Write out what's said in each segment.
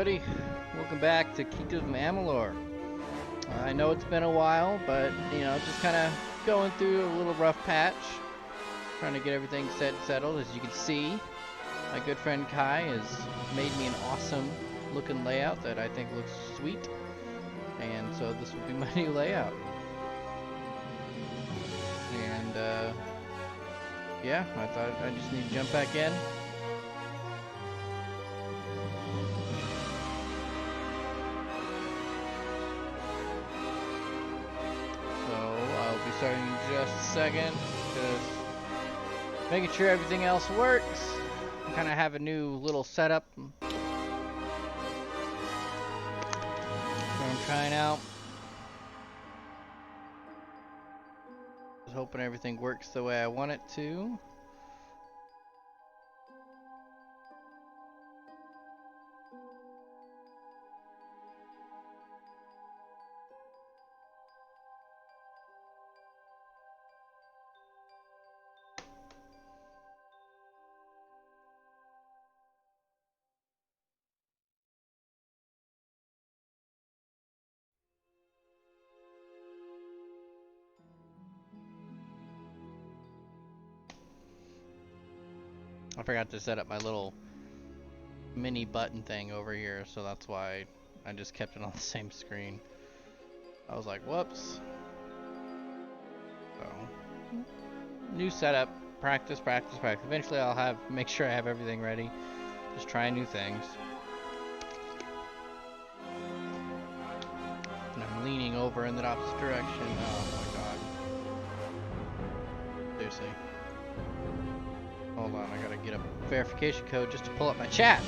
everybody. Welcome back to Keep of Amalur. I know it's been a while, but just kind of going through a little rough patch, trying to get everything set and settled. As you can see, my good friend Kai has made me an awesome looking layout that I think looks sweet, and so this will be my new layout. And yeah, I thought I just need to jump back in. Starting in just a second, just making sure everything else works. Kind of have a new little setup that I'm trying out. Just hoping everything works the way I want it to. I forgot to set up my little mini button thing over here, so that's why I just kept it on the same screen. I was like, whoops. So, new setup, practice. Eventually I'll make sure I have everything ready. Just trying new things. And I'm leaning over in the opposite direction. Oh my god. Seriously. Hold on, I gotta get a verification code just to pull up my chat.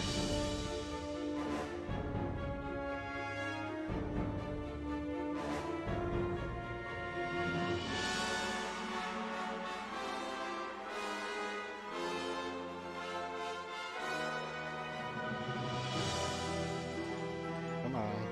Come on.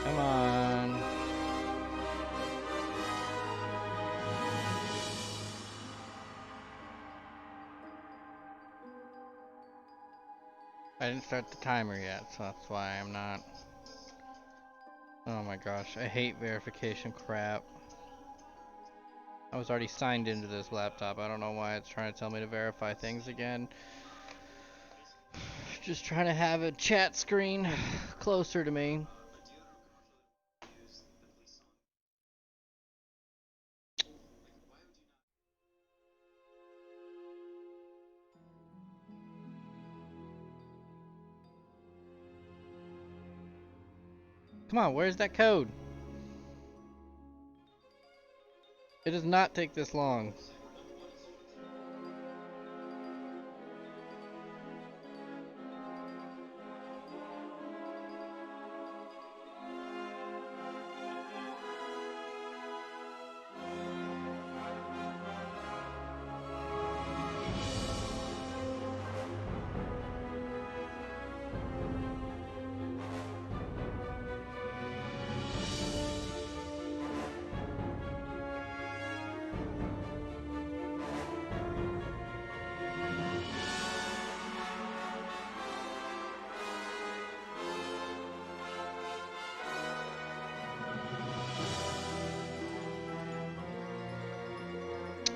Come on. I didn't start the timer yet, so that's why I'm not. Oh my gosh, I hate verification crap. I was already signed into this laptop. I don't know why it's trying to tell me to verify things again. Just trying to have a chat screen closer to me. Come on, where's that code? It does not take this long.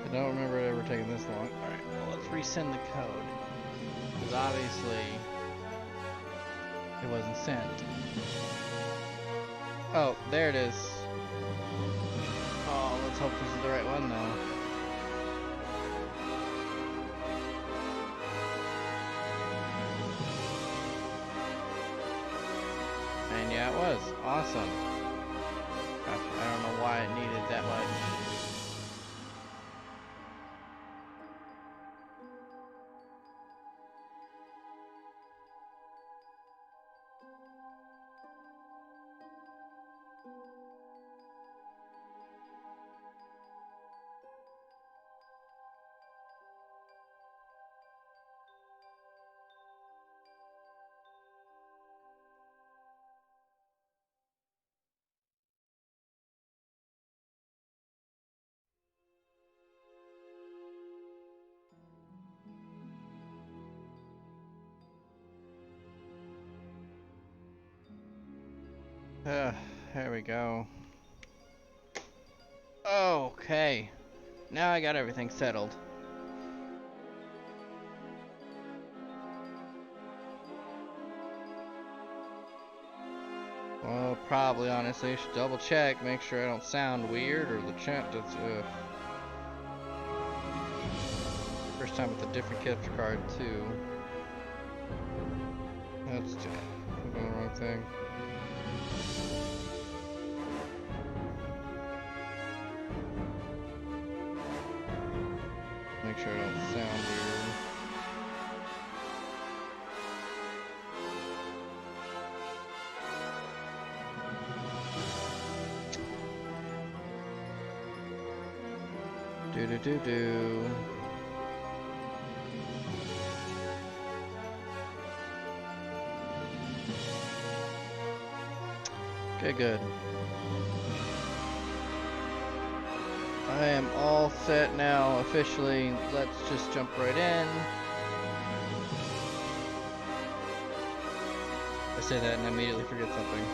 I don't remember it ever taking this long. Alright, well, let's resend the code. Because obviously, it wasn't sent. Oh, there it is. Oh, let's hope this is the right one, though. And yeah, it was. Awesome. Gosh, I don't know why it needed that much. There we go. Okay. Now I got everything settled. Well, probably, honestly, I should double check, make sure I don't sound weird or the chat does. First time with a different capture card, too. That's just I'm doing the wrong thing. Make sure I don't sound weird. Do do do do. Okay, good. I am all set now, officially. Let's just jump right in. I say that and I immediately forget something.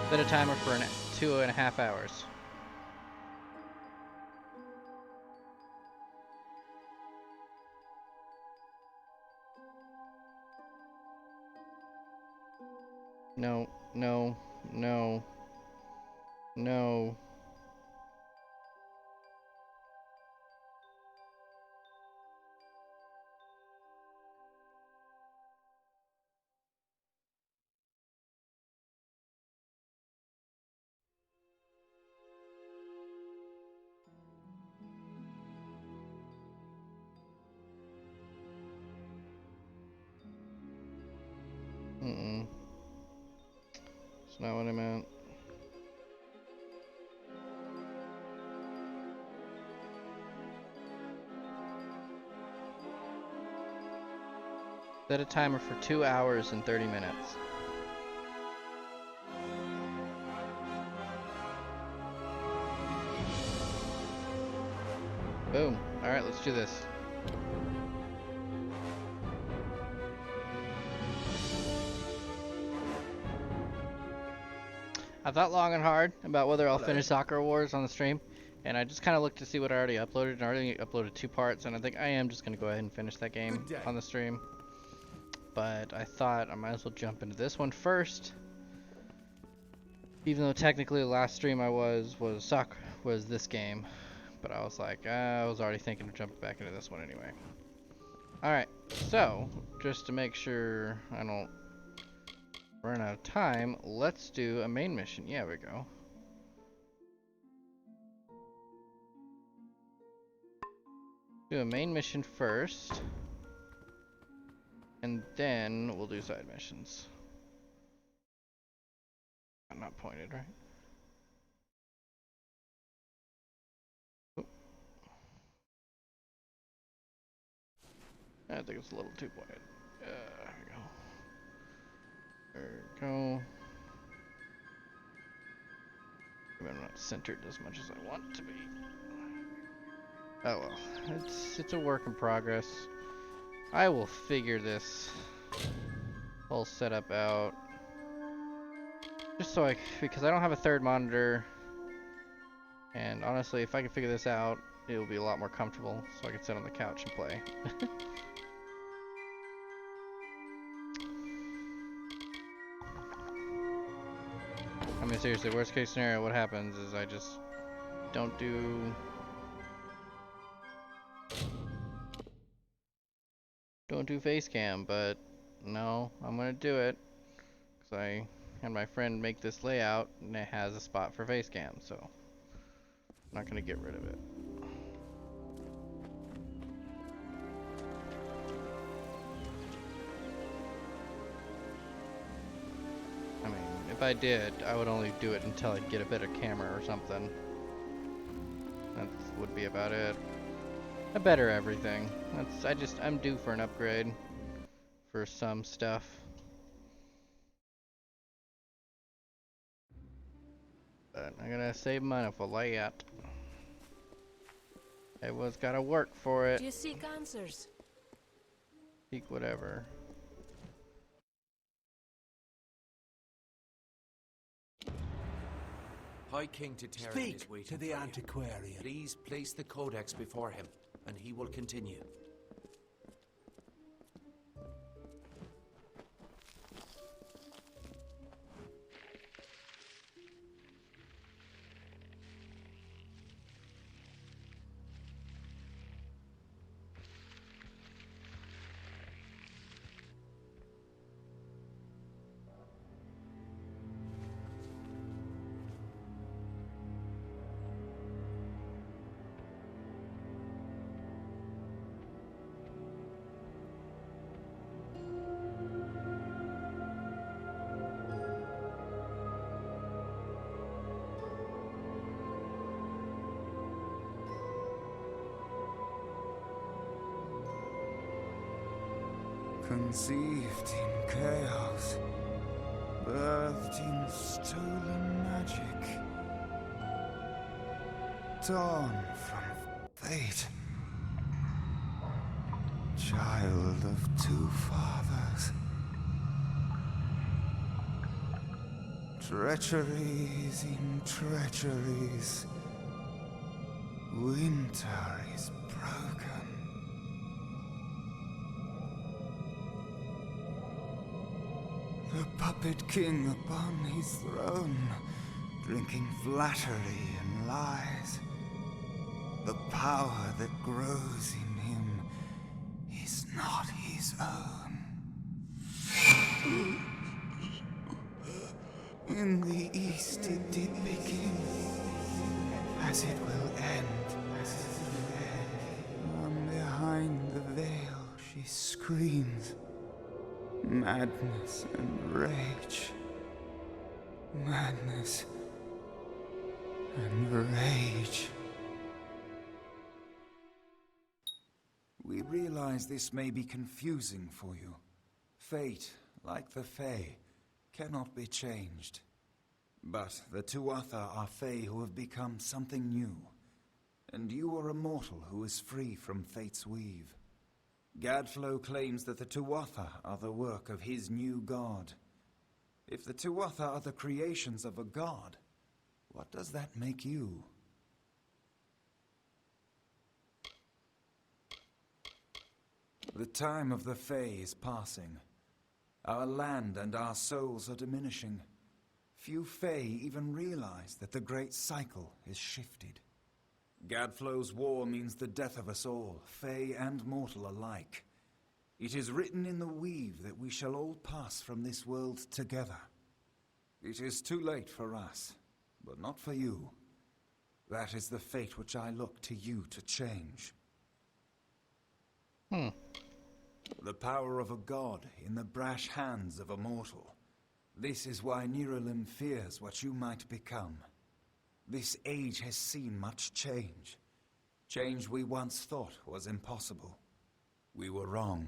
Set a timer for 2.5 hours. No, no, no, no. Mm-mm. That's not what I meant. Set a timer for 2 hours and 30 minutes. Boom. Alright, let's do this. I thought long and hard about whether I'll finish Soccer Wars on the stream, and I just kind of looked to see what I already uploaded, and I already uploaded 2 parts, and I think I am just going to go ahead and finish that game on the stream. But I thought I might as well jump into this one first. Even though technically the last stream I was this game. But I was like, I was already thinking of jumping back into this one anyway. Alright, so, just to make sure I don't run out of time, let's do a main mission. Yeah, we go. Do a main mission first, and then we'll do side missions. I'm not pointed, right? Oop. I think it's a little too pointed. There we go. There we go. Maybe I'm not centered as much as I want it to be. Oh well, it's a work in progress. I will figure this whole setup out. Just so because I don't have a third monitor, and honestly, if I can figure this out, it will be a lot more comfortable, so I can sit on the couch and play. I mean, seriously, worst case scenario, what happens is I just don't do face cam, but no, I'm gonna do it because I had my friend make this layout and it has a spot for face cam, so I'm not gonna get rid of it. I mean, if I did, I would only do it until I get a better camera or something. That would be about it. A better everything. I'm due for an upgrade for some stuff. But I'm gonna save money for layout. Everyone's gotta work for it. Do you seek answers? Seek whatever. High King to Terran Speak is waiting to the for you. antiquarian. Please place the codex before him, and he will continue. Conceived in chaos, birthed in stolen magic, torn from fate, child of two fathers. Treacheries in treacheries, winter is broken. The puppet king upon his throne, drinking flattery and lies. The power that grows in him is not his own. In the east it did begin, as it will end. From behind the veil she screams. Madness and rage. Madness and rage. We realize this may be confusing for you. Fate, like the Fae, cannot be changed. But the Tuatha are Fae who have become something new. And you are a mortal who is free from Fate's weave. Gadflow claims that the Tuatha are the work of his new god. If the Tuatha are the creations of a god, what does that make you? The time of the Fae is passing. Our land and our souls are diminishing. Few Fae even realize that the great cycle is shifted. Gadflow's war means the death of us all, Fae and mortal alike. It is written in the weave that we shall all pass from this world together. It is too late for us, but not for you. That is the fate which I look to you to change. The power of a god in the brash hands of a mortal. This is why Niralim fears what you might become. This age has seen much change. Change we once thought was impossible. We were wrong.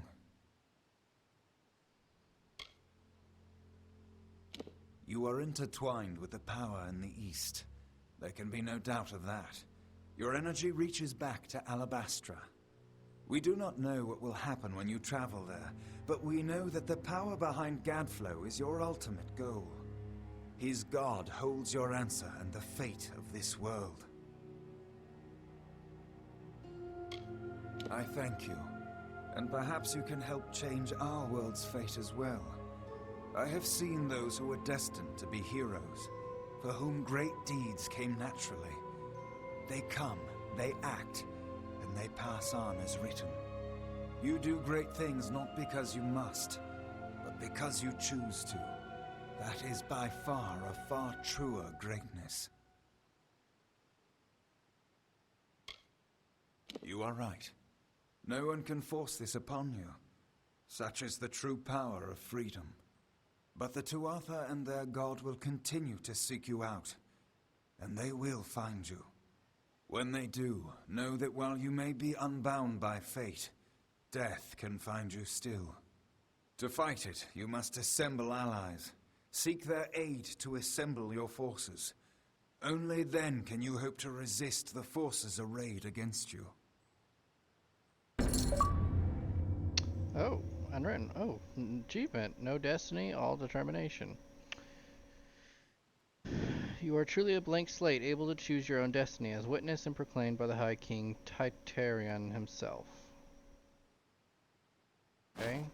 You are intertwined with the power in the East. There can be no doubt of that. Your energy reaches back to Alabastra. We do not know what will happen when you travel there, but we know that the power behind Gadflow is your ultimate goal. His god holds your answer and the fate of this world. I thank you, and perhaps you can help change our world's fate as well. I have seen those who were destined to be heroes, for whom great deeds came naturally. They come, they act, and they pass on as written. You do great things not because you must, but because you choose to. That is by far a far truer greatness. You are right. No one can force this upon you. Such is the true power of freedom. But the Tuatha and their god will continue to seek you out, and they will find you. When they do, know that while you may be unbound by fate, death can find you still. To fight it, you must assemble allies. Seek their aid to assemble your forces. Only then can you hope to resist the forces arrayed against you. Oh, unwritten. Oh, achievement. No destiny, all determination. You are truly a blank slate, able to choose your own destiny, as witnessed and proclaimed by the High King Titarion himself. Okay.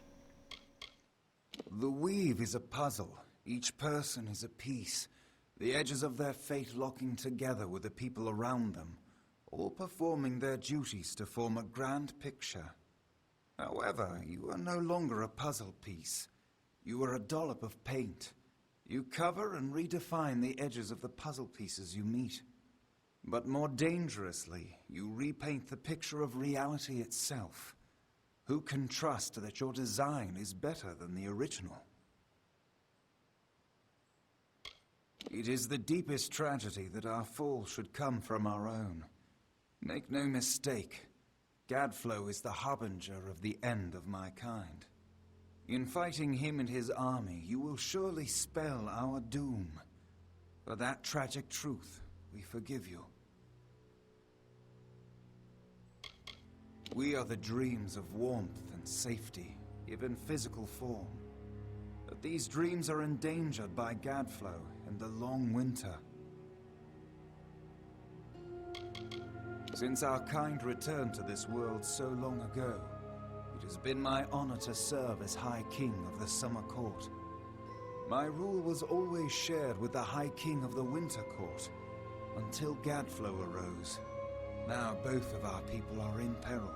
The weave is a puzzle. Each person is a piece. The edges of their fate locking together with the people around them, all performing their duties to form a grand picture. However, you are no longer a puzzle piece. You are a dollop of paint. You cover and redefine the edges of the puzzle pieces you meet. But more dangerously, you repaint the picture of reality itself. Who can trust that your design is better than the original? It is the deepest tragedy that our fall should come from our own. Make no mistake, Gadflow is the harbinger of the end of my kind. In fighting him and his army, you will surely spell our doom. For that tragic truth, we forgive you. We are the dreams of warmth and safety, given physical form. But these dreams are endangered by Gadflow and the long winter. Since our kind returned to this world so long ago, it has been my honor to serve as High King of the Summer Court. My rule was always shared with the High King of the Winter Court, until Gadflow arose. Now both of our people are in peril.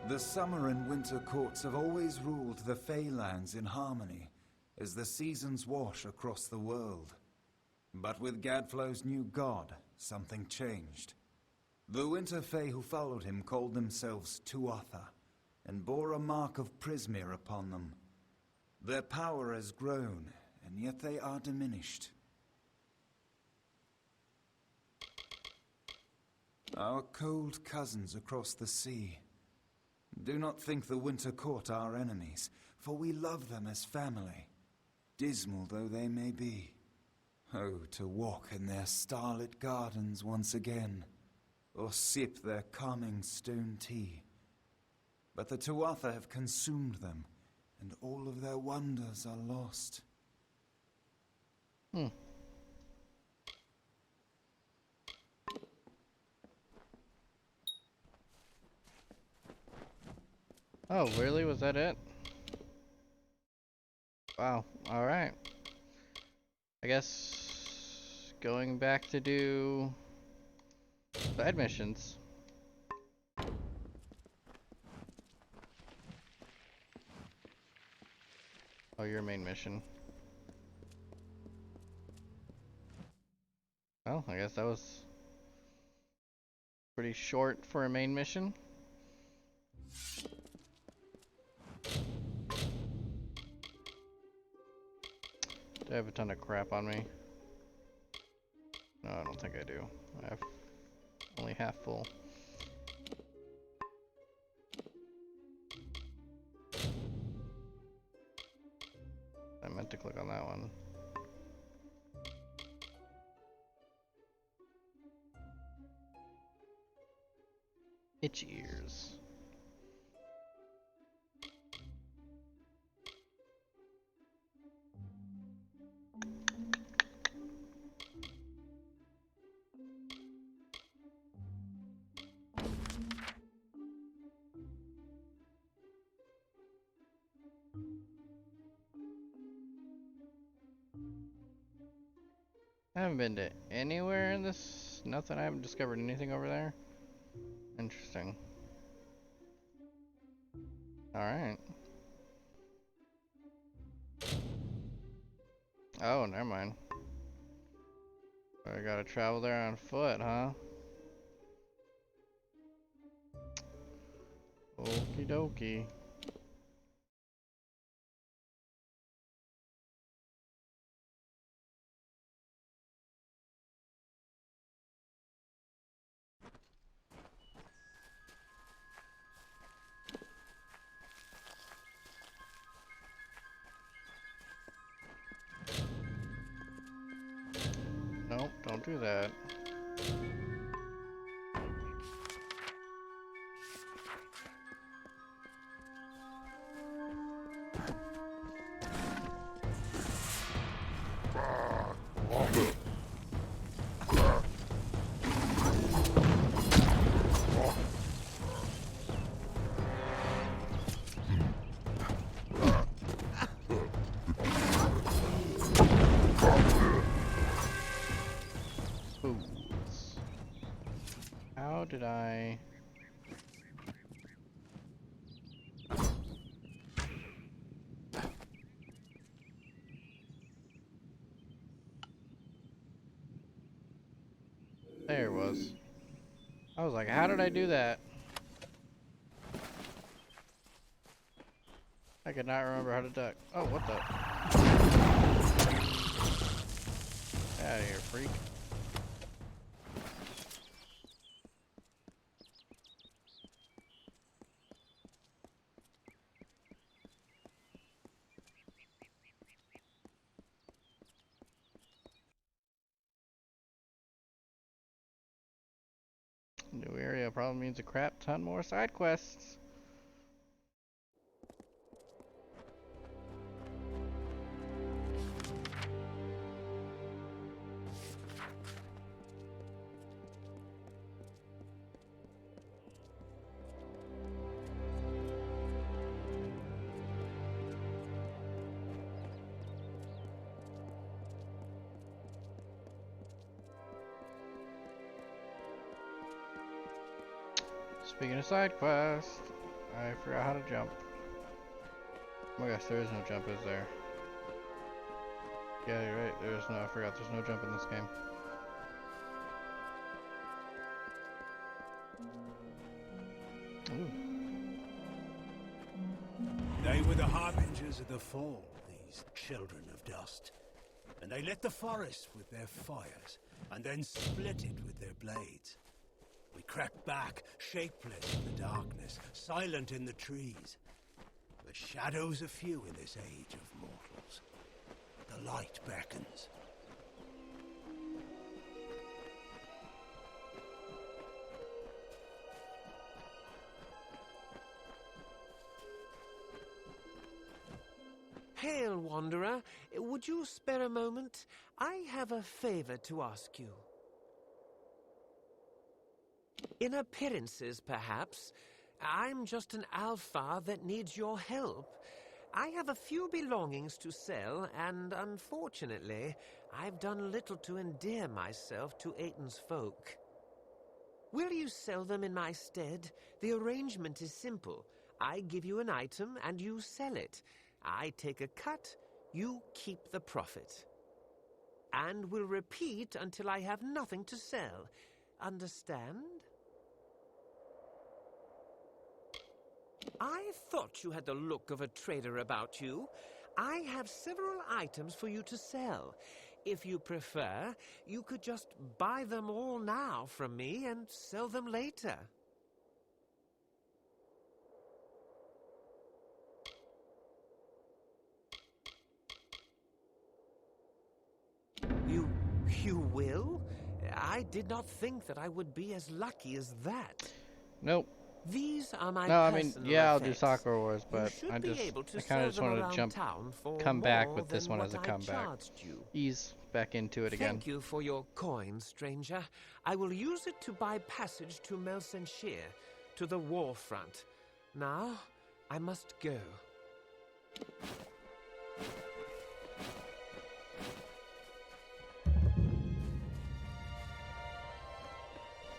The Summer and Winter Courts have always ruled the Feylands in harmony, as the seasons wash across the world. But with Gadflow's new god, something changed. The Winter Fae who followed him called themselves Tuatha, and bore a mark of Prismere upon them. Their power has grown, and yet they are diminished. Our cold cousins across the sea. Do not think the Winter Court our enemies, for we love them as family, dismal though they may be. Oh, to walk in their starlit gardens once again, or sip their calming stone tea. But the Tuatha have consumed them, and all of their wonders are lost. Oh, really? Was that it? Wow. Alright. I guess going back to do side missions. Oh, your main mission. Well, I guess that was pretty short for a main mission. Do I have a ton of crap on me? No, I don't think I do. I have only half full. I meant to click on that one. Itchy ears. I haven't been to anywhere in this. Nothing. I haven't discovered anything over there. Interesting. Alright. Oh, never mind. I gotta travel there on foot, huh? Okie dokie. Nope, don't do that. How did I... There it was. I was like, how did I do that? I could not remember how to duck. Oh, what the? Get out of here, freak. New area probably means a crap ton more side quests. Speaking of side quests, I forgot how to jump. Oh my gosh, there is no jump, is there? Yeah, you're right. There's no. I forgot. There's no jump in this game. Ooh. They were the harbingers of the fall, these children of dust. And they lit the forest with their fires, and then split it with their blades. We crept back, shapeless in the darkness, silent in the trees. The shadows are few in this age of mortals. The light beckons. Hail, Wanderer. Would you spare a moment? I have a favor to ask you. In appearances, perhaps, I'm just an alpha that needs your help. I have a few belongings to sell, and unfortunately, I've done little to endear myself to Aiton's folk. Will you sell them in my stead? The arrangement is simple. I give you an item, and you sell it. I take a cut, you keep the profit. And will repeat until I have nothing to sell. Understand? I thought you had the look of a trader about you. I have several items for you to sell. If you prefer, you could just buy them all now from me and sell them later. You will? I did not think that I would be as lucky as that. Nope. These are my No, I mean, personal yeah, I'll do effects. Sakura Wars, but I I kind of just wanted to jump, come back with this one as a comeback. Ease back into it again. Thank you for your coin, stranger. I will use it to buy passage to Melsenshire, to the war front. Now, I must go.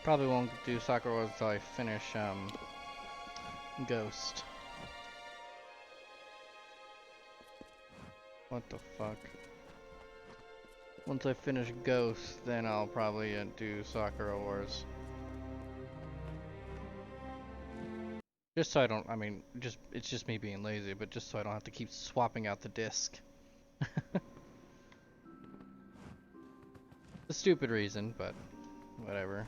Probably won't do Sakura Wars until I finish Ghost. What the fuck? Once I finish Ghost, then I'll probably do Sakura Wars. Just so I don't, I mean, it's just me being lazy, but just so I don't have to keep swapping out the disc. A stupid reason, but whatever.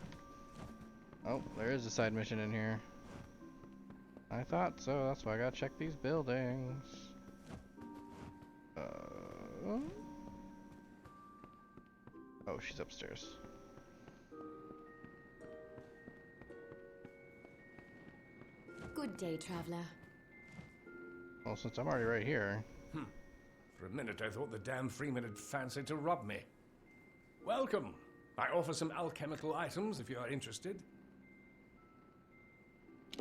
Oh, there is a side mission in here. I thought so, that's why I gotta check these buildings. Oh, she's upstairs. Good day, traveler. Well, since I'm already right here. For a minute I thought the damn Freeman had fancied to rob me. Welcome. I offer some alchemical items if you are interested.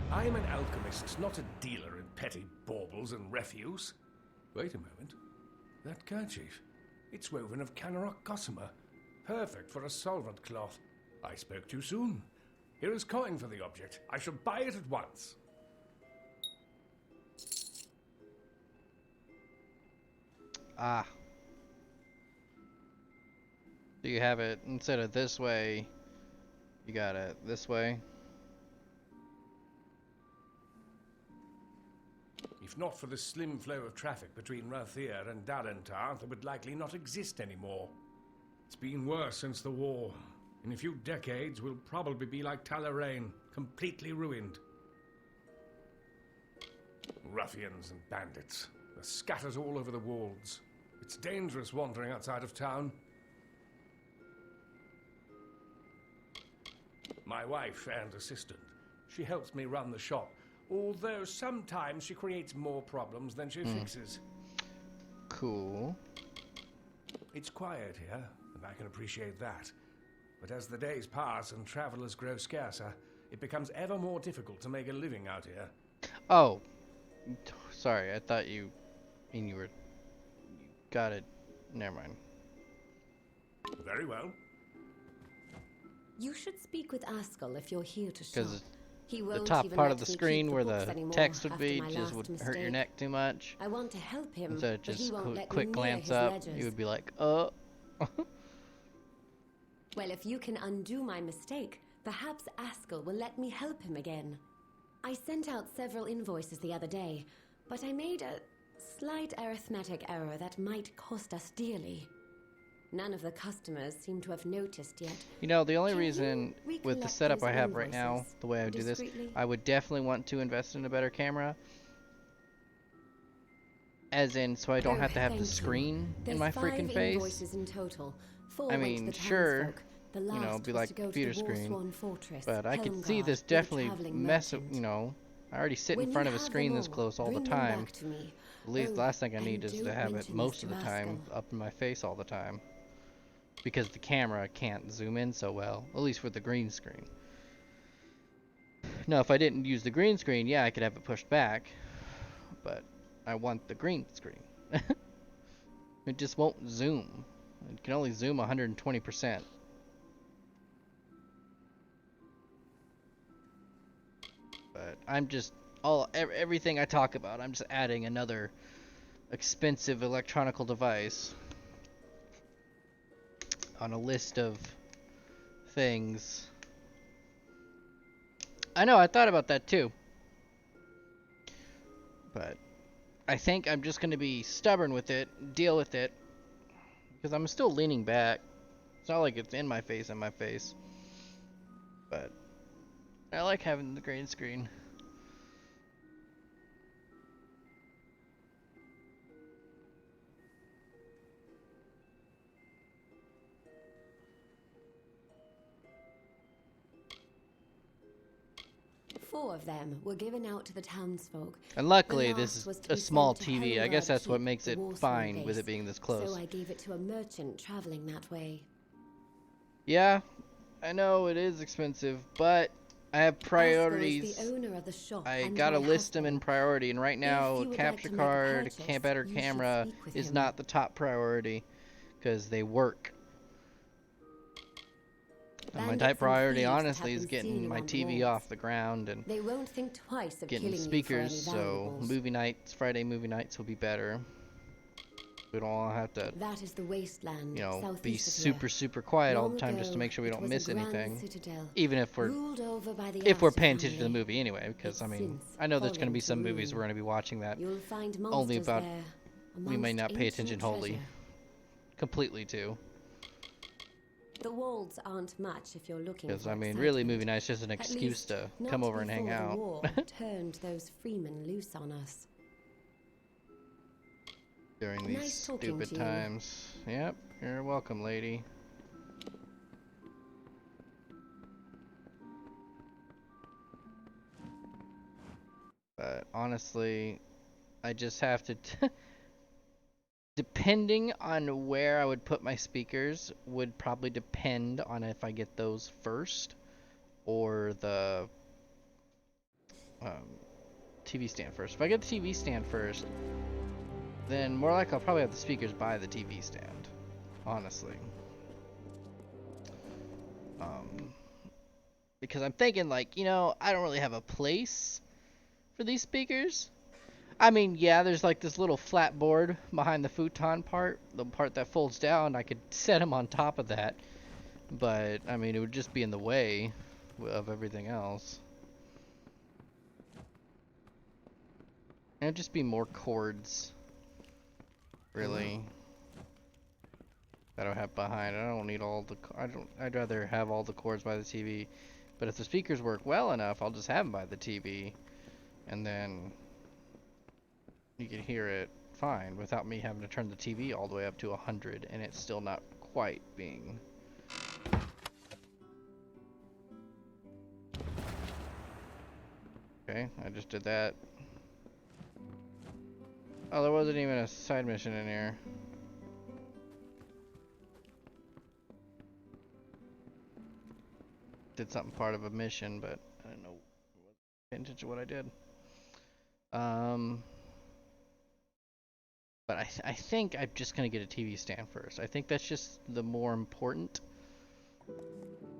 I am an alchemist, not a dealer in petty baubles and refuse. Wait a moment. That kerchief. It's woven of Canarok gossamer. Perfect for a solvent cloth. I spoke too soon. Here is coin for the object. I shall buy it at once. Ah. So you have it, instead of this way, you got it this way. If not for the slim flow of traffic between Rathier and Dalentar, there would likely not exist anymore. It's been worse since the war. In a few decades, we'll probably be like Talarain, completely ruined. Ruffians and bandits. They're scattered all over the wolds. It's dangerous wandering outside of town. My wife and assistant. She helps me run the shop, although sometimes she creates more problems than she fixes. Cool. It's quiet here, and I can appreciate that. But as the days pass and travelers grow scarcer, it becomes ever more difficult to make a living out here. Oh. Sorry, I thought you got it. Never mind. Very well. You should speak with Askell if you're here to shop. Because He the won't top even part let of the me screen keep where books the anymore text would after be my just last would hurt your mistake. neck too much. I want to help him, Instead of but he just won't let quick me glance near his up, ledgers. you would be like, Well, if you can undo my mistake, perhaps Askell will let me help him again. I sent out several invoices the other day, but I made a slight arithmetic error that might cost us dearly. None of the customers seem to have noticed yet. You know, the only Can reason you with the recollect setup those I have right now, invoices the way I do this, discreetly? I would definitely want to invest in a better camera. As in, so I don't have to have the Thank you. screen in There's my 5 freaking face. invoices in total. 4 I went to mean, the sure, townsfolk. The you know, last be was like to go computer to the screen, Warsworn Fortress, but I could see Helmgard, this with a definitely traveling mess, merchant. you know, I already sit When in you front of a have screen them this all, close all the bring them time. back to me. At least Oh, the last thing I and need is to don't have it mention most this of to the time Askell. up in my face all the time. Because the camera can't zoom in so well, at least with the green screen. Now, if I didn't use the green screen, yeah, I could have it pushed back, but I want the green screen. It just won't zoom. It can only zoom 120%. But I'm just everything I talk about, I'm just adding another expensive electronical device on a list of things. I know, I thought about that too. But I think I'm just going to be stubborn with it, deal with it, because I'm still leaning back. It's not like it's in my face, but I like having the green screen. Four of them were given out to the townsfolk. And luckily, The this last was is to a be small sent to TV. I guess Helmgard that's what Keep, makes the it Warsworn fine with base. it being this close. So I gave it to a merchant traveling that way. Yeah, I know it is expensive, but I have priorities. Askell is the owner of the shop I and gotta my list them in husband. priority, and right now, If you would capture like to make a card, purchase, better you should camera speak with is him. not the top priority, because they work. And my Bandits top and priority, thieves have honestly, is been seen getting my around the TV walls. off the ground and They won't think twice of getting killing speakers, you for any so valuables. movie nights, Friday movie nights will be better. We don't all have to, That is the wasteland, you know, southeast be of super, here. super quiet all Long the time just to ago, make sure we it don't was a miss grand anything. citadel, Even if we're ruled over by the if we're Astor paying attention to the family. movie anyway, because It's I mean, since I know there's going to fallen be to some movies ruin. we're going to be watching that You'll find only monsters about there, we may amongst not pay ancient attention wholly, treasure. completely to. The walls aren't much if you're looking Because for I mean, really, excitement. movie night's just an At excuse least, to not come over and hang before the out. war turned those freemen loose on us. During these Nice talking stupid to you. times. Yep, you're welcome, lady. But honestly, I just have to depending on where I would put my speakers would probably depend on if I get those first or the TV stand first. If I get the TV stand first, then more like I'll probably have the speakers by the TV stand, honestly. Because I'm thinking, like, I don't really have a place for these speakers. I mean, yeah, there's like this little flat board behind the futon part, the part that folds down. I could set them on top of that, but I mean, it would just be in the way of everything else. And it'd just be more cords, really. That I don't have behind. I don't need all the. I'd rather have all the cords by the TV. But if the speakers work well enough, I'll just have them by the TV, and then you can hear it fine without me having to turn the TV all the way up to 100, and it's still not quite being. Okay, I just did that. Oh, there wasn't even a side mission in here. Did something part of a mission, but I don't know. Paying attention to what I did. But I think I'm just gonna get a TV stand first. I think that's just the more important.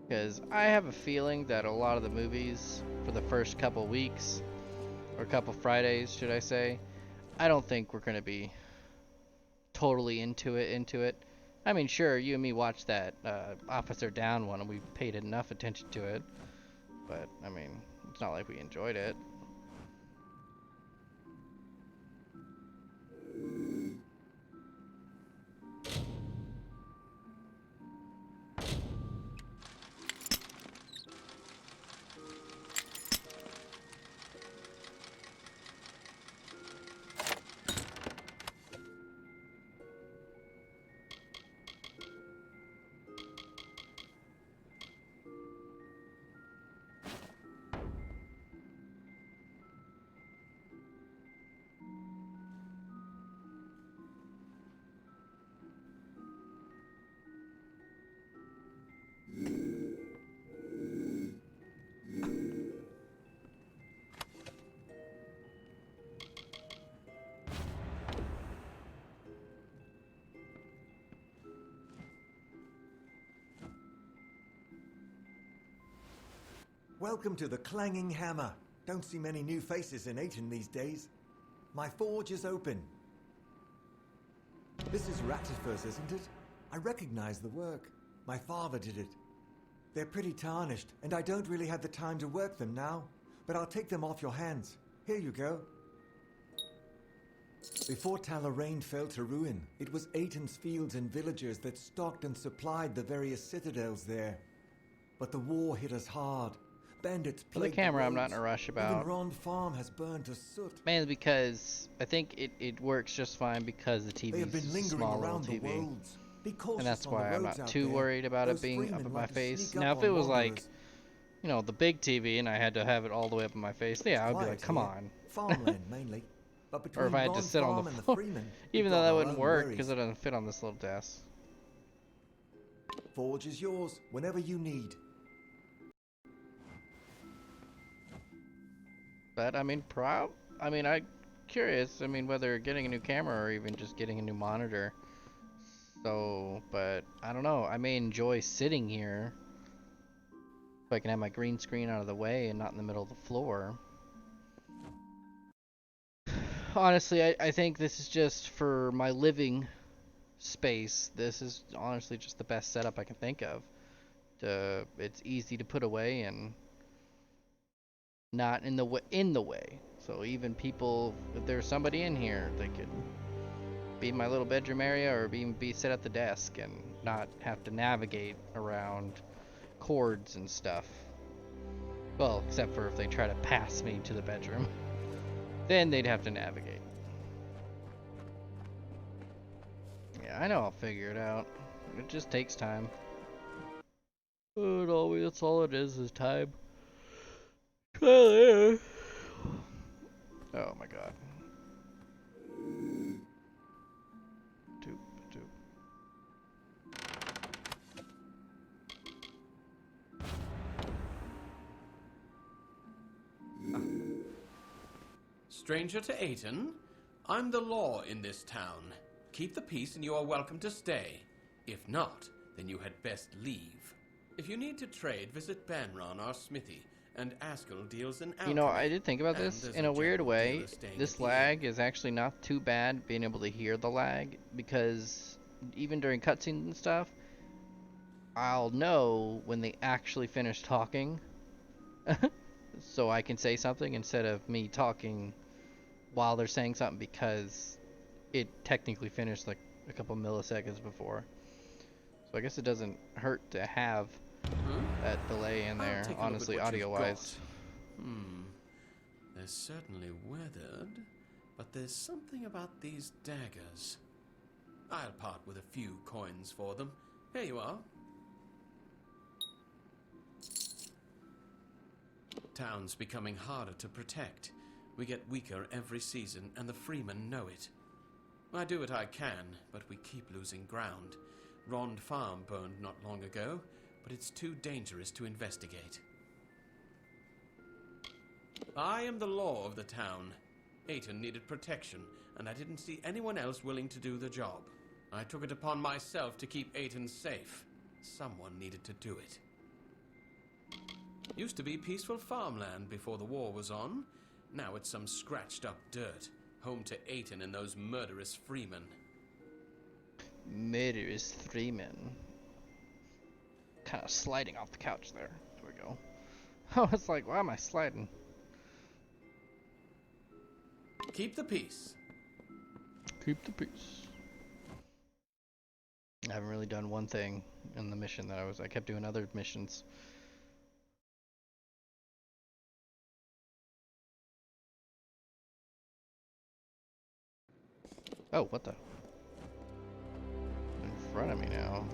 Because I have a feeling that a lot of the movies for the first couple weeks, or couple Fridays, should I say, I don't think we're gonna be totally into it. I mean, sure, you and me watched that Officer Down one, and we paid enough attention to it. But I mean, it's not like we enjoyed it. Welcome to the Clanging Hammer. Don't see many new faces in Ayton these days. My forge is open. This is Rattifers, isn't it? I recognize the work. My father did it. They're pretty tarnished, and I don't really have the time to work them now, but I'll take them off your hands. Here you go. Before Talarain fell to ruin, it was Ayton's fields and villagers that stocked and supplied the various citadels there. But the war hit us hard. Bandits For the camera, I'm not in a rush about. Even Rond Farm has burned to soot. Mainly because I think it works just fine because the TV is a small little TV. And that's why I'm not too worried about it being up in my face. Now, if it was like, the big TV and I had to have it all the way up in my face, yeah, I would be like, come on. Farmland mainly. But Or if I had to sit on the floor, even though that wouldn't work because it doesn't fit on this little desk. Forge is yours whenever you need. But I mean, I'm curious. I mean, whether getting a new camera or even just getting a new monitor. So, but I don't know. I may enjoy sitting here if I can have my green screen out of the way and not in the middle of the floor. Honestly, I think this is just for my living space. This is honestly just the best setup I can think of. It's easy to put away and not in the way. So even people, if there's somebody in here, they could be in my little bedroom area or be sit at the desk and not have to navigate around cords and stuff. Well, except for if they try to pass me to the bedroom. Then they'd have to navigate. Yeah, I know I'll figure it out. It just takes time. That's all it is time. Oh my god. Stranger to Ayton, I'm the law in this town. Keep the peace and you are welcome to stay. If not, then you had best leave. If you need to trade, visit Banron, our smithy, and Askell deals in alchemy. You know, I did think about this. And In there's a weird general way, dealer staying this at the inn. lag is actually not too bad, being able to hear the lag, because even during cutscenes and stuff, I'll know when they actually finish talking, so I can say something instead of me talking while they're saying something, because it technically finished like a couple milliseconds before. So I guess it doesn't hurt to have that delay in I'll there, take a look at honestly, what you've audio-wise. got. They're certainly weathered, but there's something about these daggers. I'll part with a few coins for them. Here you are. Town's becoming harder to protect. We get weaker every season, and the freemen know it. I do what I can, but we keep losing ground. Rond Farm burned not long ago, but it's too dangerous to investigate. I am the law of the town. Aiton needed protection, and I didn't see anyone else willing to do the job. I took it upon myself to keep Aiton safe. Someone needed to do it. Used to be peaceful farmland before the war was on. Now it's some scratched up dirt, home to Aiton and those murderous freemen. Murderous Freeman. Kind of sliding off the couch there. There we go. Oh, it's like, why am I sliding? Keep the peace. Keep the peace. I haven't really done one thing in the mission that I kept doing other missions. Oh, what the? In front of me now.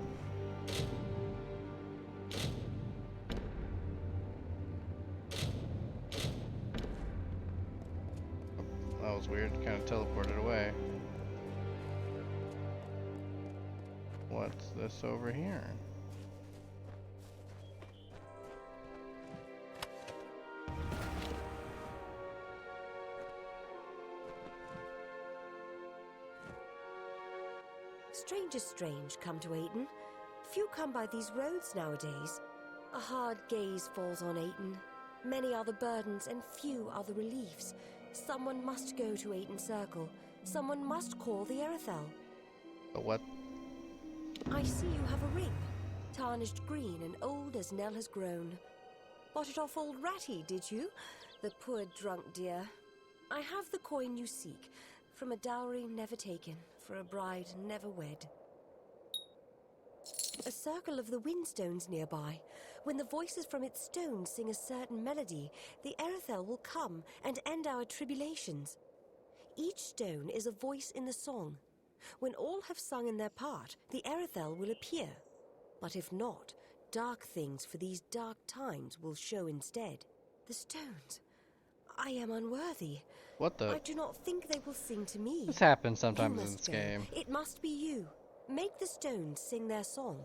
Oh, that was weird. Kind of teleported away. What's this over here? Strangers strange come to Aiton. Few come by these roads nowadays. A hard gaze falls on Aiton. Many are the burdens and few are the reliefs. Someone must go to Aiton Circle. Someone must call the Erethel. But what? I see you have a ring. Tarnished green and old as Nell has grown. Bought it off old Ratty, did you? The poor drunk dear. I have the coin you seek. From a dowry never taken, for a bride never wed. A circle of the windstones nearby. When the voices from its stones sing a certain melody, the Erethel will come and end our tribulations. Each stone is a voice in the song. When all have sung in their part, the Erethel will appear. But if not, dark things for these dark times will show instead. The stones. I am unworthy. What the? I do not think they will sing to me. This happens You sometimes in must this go. game. It must be you. Make the stones sing their song.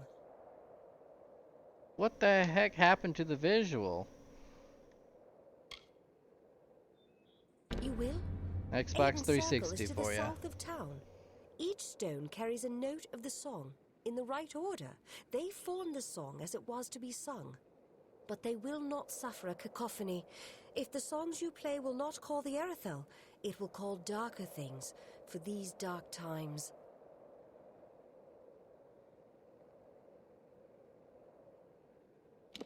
What the heck happened to the visual? You will? Xbox Aiden's 360 Circle is to for the ya. south of town. Each stone carries a note of the song, in the right order. They form the song as it was to be sung. But they will not suffer a cacophony. If the songs you play will not call the Erethel, it will call darker things for these dark times.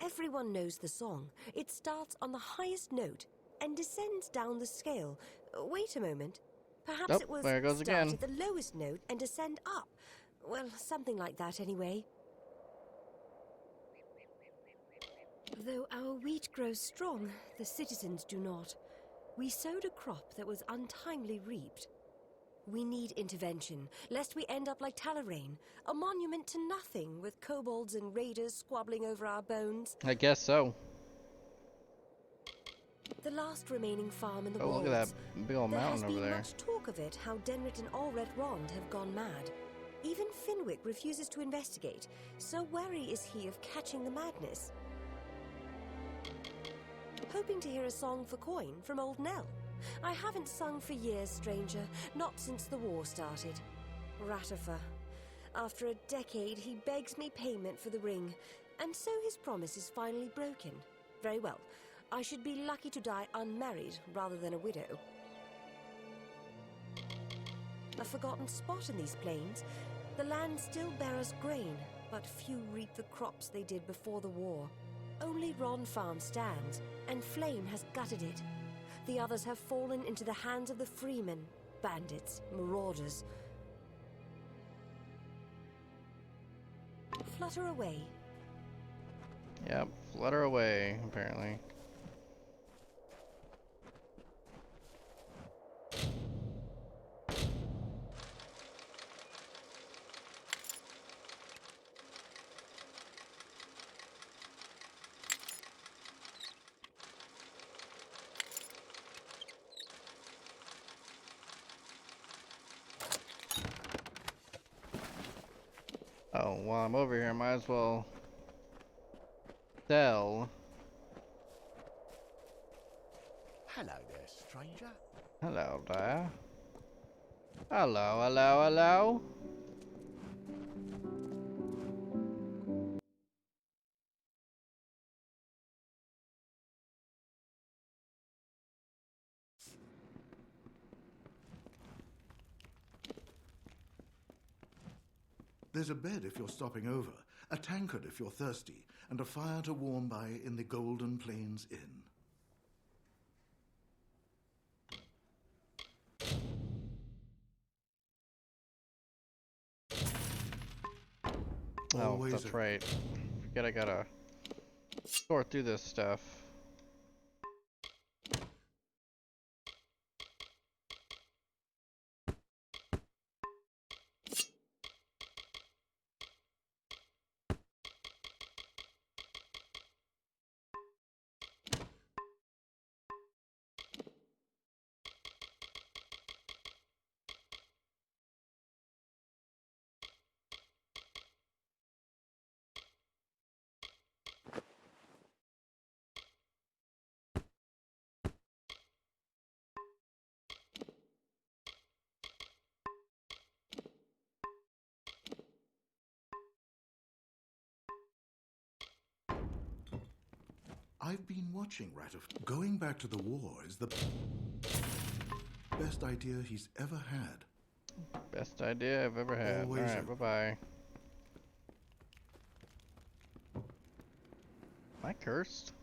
Everyone knows the song. It starts on the highest note and descends down the scale. Wait a moment. Perhaps Oh, it will there it goes start again. at the lowest note and descend up. Well, something like that anyway. Though our wheat grows strong, the citizens do not. We sowed a crop that was untimely reaped. We need intervention, lest we end up like Talarain, a monument to nothing, with kobolds and raiders squabbling over our bones. I guess so. The last remaining farm in the Oh, world. look at that big old There has mountain over been there. much talk of it, how Denrit and Allred Rond have gone mad. Even Finwick refuses to investigate, so wary is he of catching the madness. Hoping to hear a song for coin from old Nell. I haven't sung for years, stranger, not since the war started. Ratifer. After a decade, he begs me payment for the ring. And so his promise is finally broken. Very well. I should be lucky to die unmarried rather than a widow. A forgotten spot in these plains. The land still bears grain, but few reap the crops they did before the war. Only Ron Farm stands, and Flame has gutted it. The others have fallen into the hands of the freemen, bandits, marauders. Flutter away. Yep, flutter away, apparently. Oh, while I'm over here, might as well sell. Hello there, stranger. Hello there. Hello, hello, hello. There's a bed if you're stopping over, a tankard if you're thirsty, and a fire to warm by in the Golden Plains Inn. Oh, Always that's right. Forget I gotta sort through this stuff. I've been watching Ratov. Going back to the war is the best idea he's ever had. Best idea I've ever had. Always Alright, bye-bye. Am I cursed?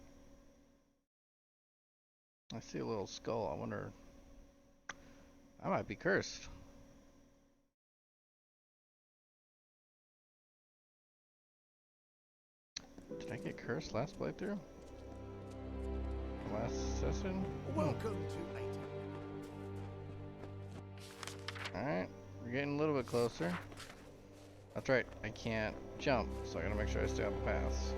I see a little skull. I wonder... I might be cursed. Did I get cursed last playthrough? Last session? Welcome to Alright, we're getting a little bit closer. That's right, I can't jump, so I gotta make sure I stay on the paths.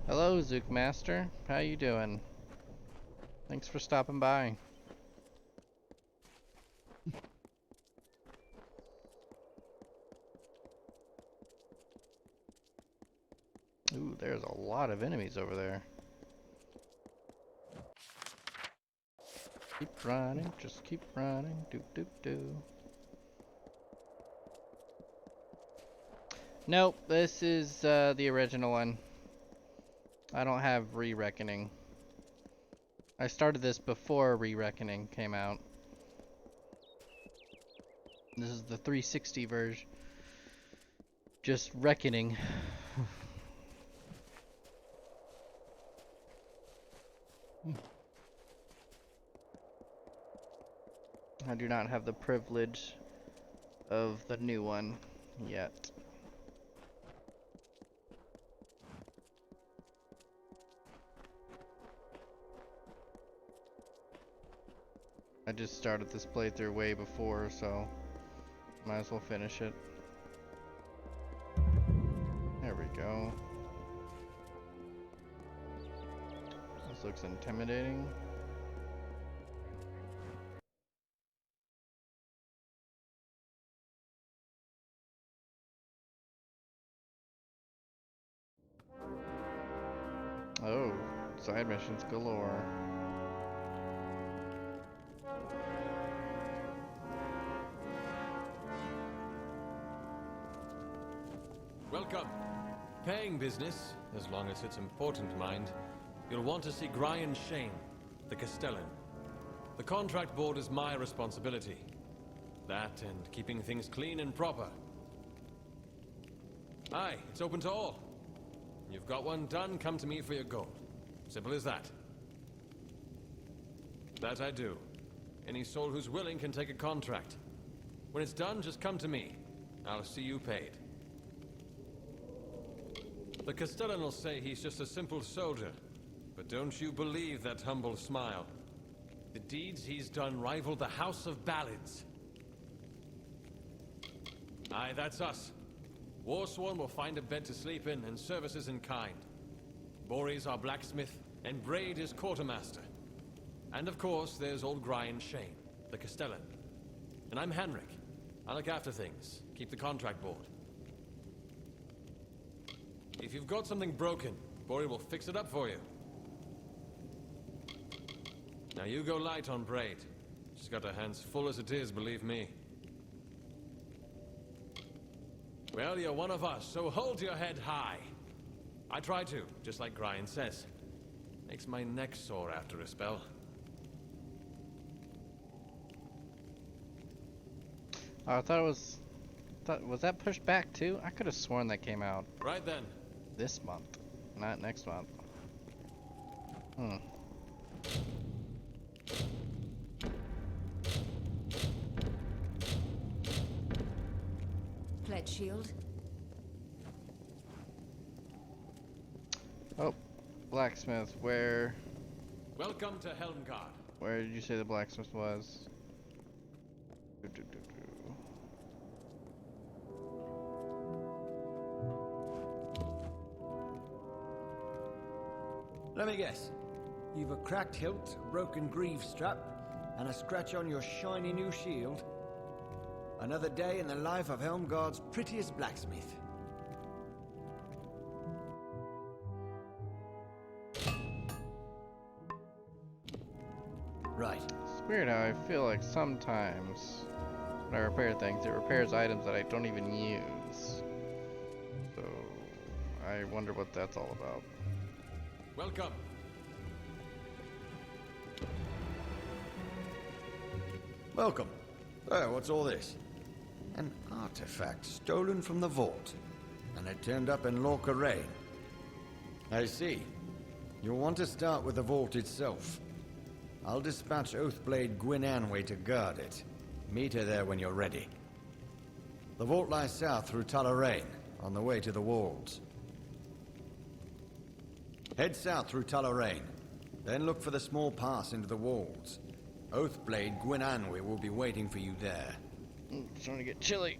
Hello, Zook Master. How you doing? Thanks for stopping by. Ooh, there's a lot of enemies over there. Keep running, just keep running. Doop doop doo. Nope, this is the original one. I don't have Re-Reckoning. I started this before Re-Reckoning came out. This is the 360 version. Just Reckoning. I do not have the privilege of the new one yet. I just started this playthrough way before, so might as well finish it. There we go. This looks intimidating. Oh, side missions galore. Welcome. Paying business, as long as it's important, mind. You'll want to see Brian Shane, the Castellan. The contract board is my responsibility. That and keeping things clean and proper. Aye, it's open to all. You've got one done, come to me for your gold. Simple as that. That I do. Any soul who's willing can take a contract. When it's done, just come to me. I'll see you paid. The Castellan will say he's just a simple soldier, but don't you believe that humble smile. The deeds he's done rival the House of Ballads. Aye, that's us. Warsworn will find a bed to sleep in and services in kind. Bori's our blacksmith, and Braid is quartermaster. And of course, there's old Brian Shane, the Castellan. And I'm Henrik. I look after things, keep the contract board. If you've got something broken, Bori will fix it up for you. Now you go light on Braid. She's got her hands full as it is, believe me. Well, you're one of us, so hold your head high. I try to, just like Brian says. Makes my neck sore after a spell. Oh, I thought it was... was that pushed back too? I could have sworn that came out Right then. this month, not next month. Hmm. Pledge shield. Oh, blacksmith. Where Welcome to Helmgard. did you say the blacksmith was? Let me guess. You've a cracked hilt, a broken greave strap, and a scratch on your shiny new shield. Another day in the life of Helmgard's prettiest blacksmith. Right. It's weird how I feel like sometimes when I repair things, it repairs items that I don't even use. So I wonder what that's all about. Welcome. Welcome. Oh, what's all this? An artifact stolen from the vault, and it turned up in Lorca Rain. I see. You'll want to start with the vault itself. I'll dispatch Oathblade Gwyn Anway to guard it. Meet her there when you're ready. The vault lies south through Tullarain, on the way to the walls. Head south through Tullarain, then look for the small pass into the walls. Oathblade Gwyn Anway will be waiting for you there. It's starting to get chilly.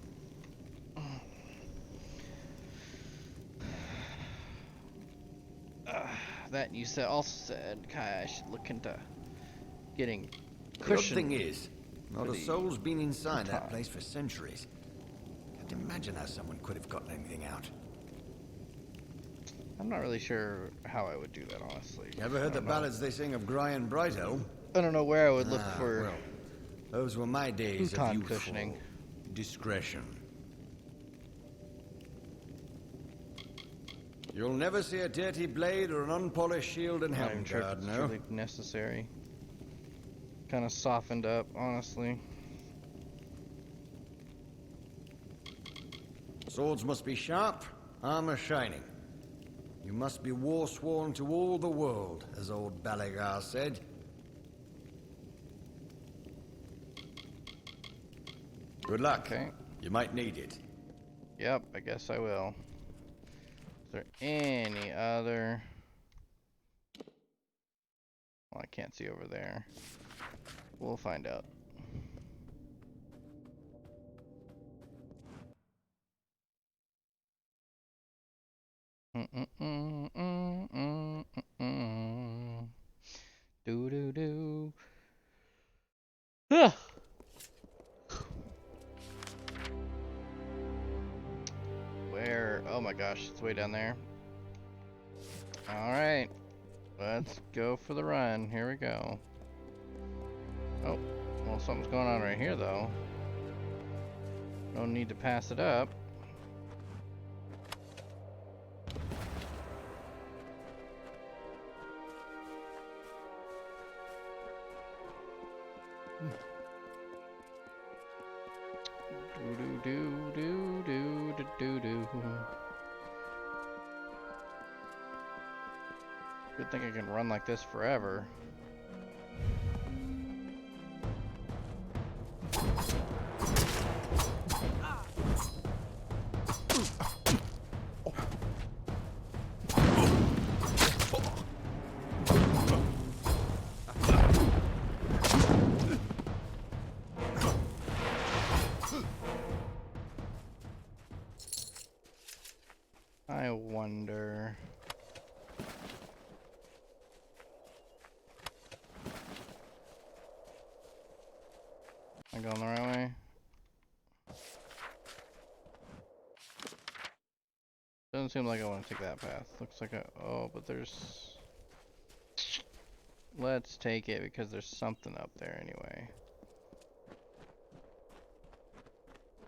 That you said also said, Kai, I should look into getting cushion. The odd thing is, not a the soul's been inside that top. place for centuries. Can't imagine how someone could have gotten anything out. I'm not really sure how I would do that, honestly. Ever heard the ballads they sing of Brian Brighthelm? I don't know where I would look for. Well, those were my days of futon youthful cushioning. discretion. You'll never see a dirty blade or an unpolished shield in I'm not even sure if Helmgard, it's no? really necessary. Kind of softened up, honestly. Swords must be sharp, armor shining. You must be war-sworn to all the world, as old Balagar said. Good luck. Okay. You might need it. Yep, I guess I will. Is there any other? Well, I can't see over there. We'll find out. Do do do. Ugh. Where? Oh my gosh, it's way down there. Alright. Let's go for the run. Here we go. Oh, well, something's going on right here, though. No need to pass it up. Do do do do do do do. Good thing I can run like this forever. I wonder. Am I going the right way? Doesn't seem like I want to take that path. Looks like a. Oh, but there's. Let's take it because there's something up there anyway.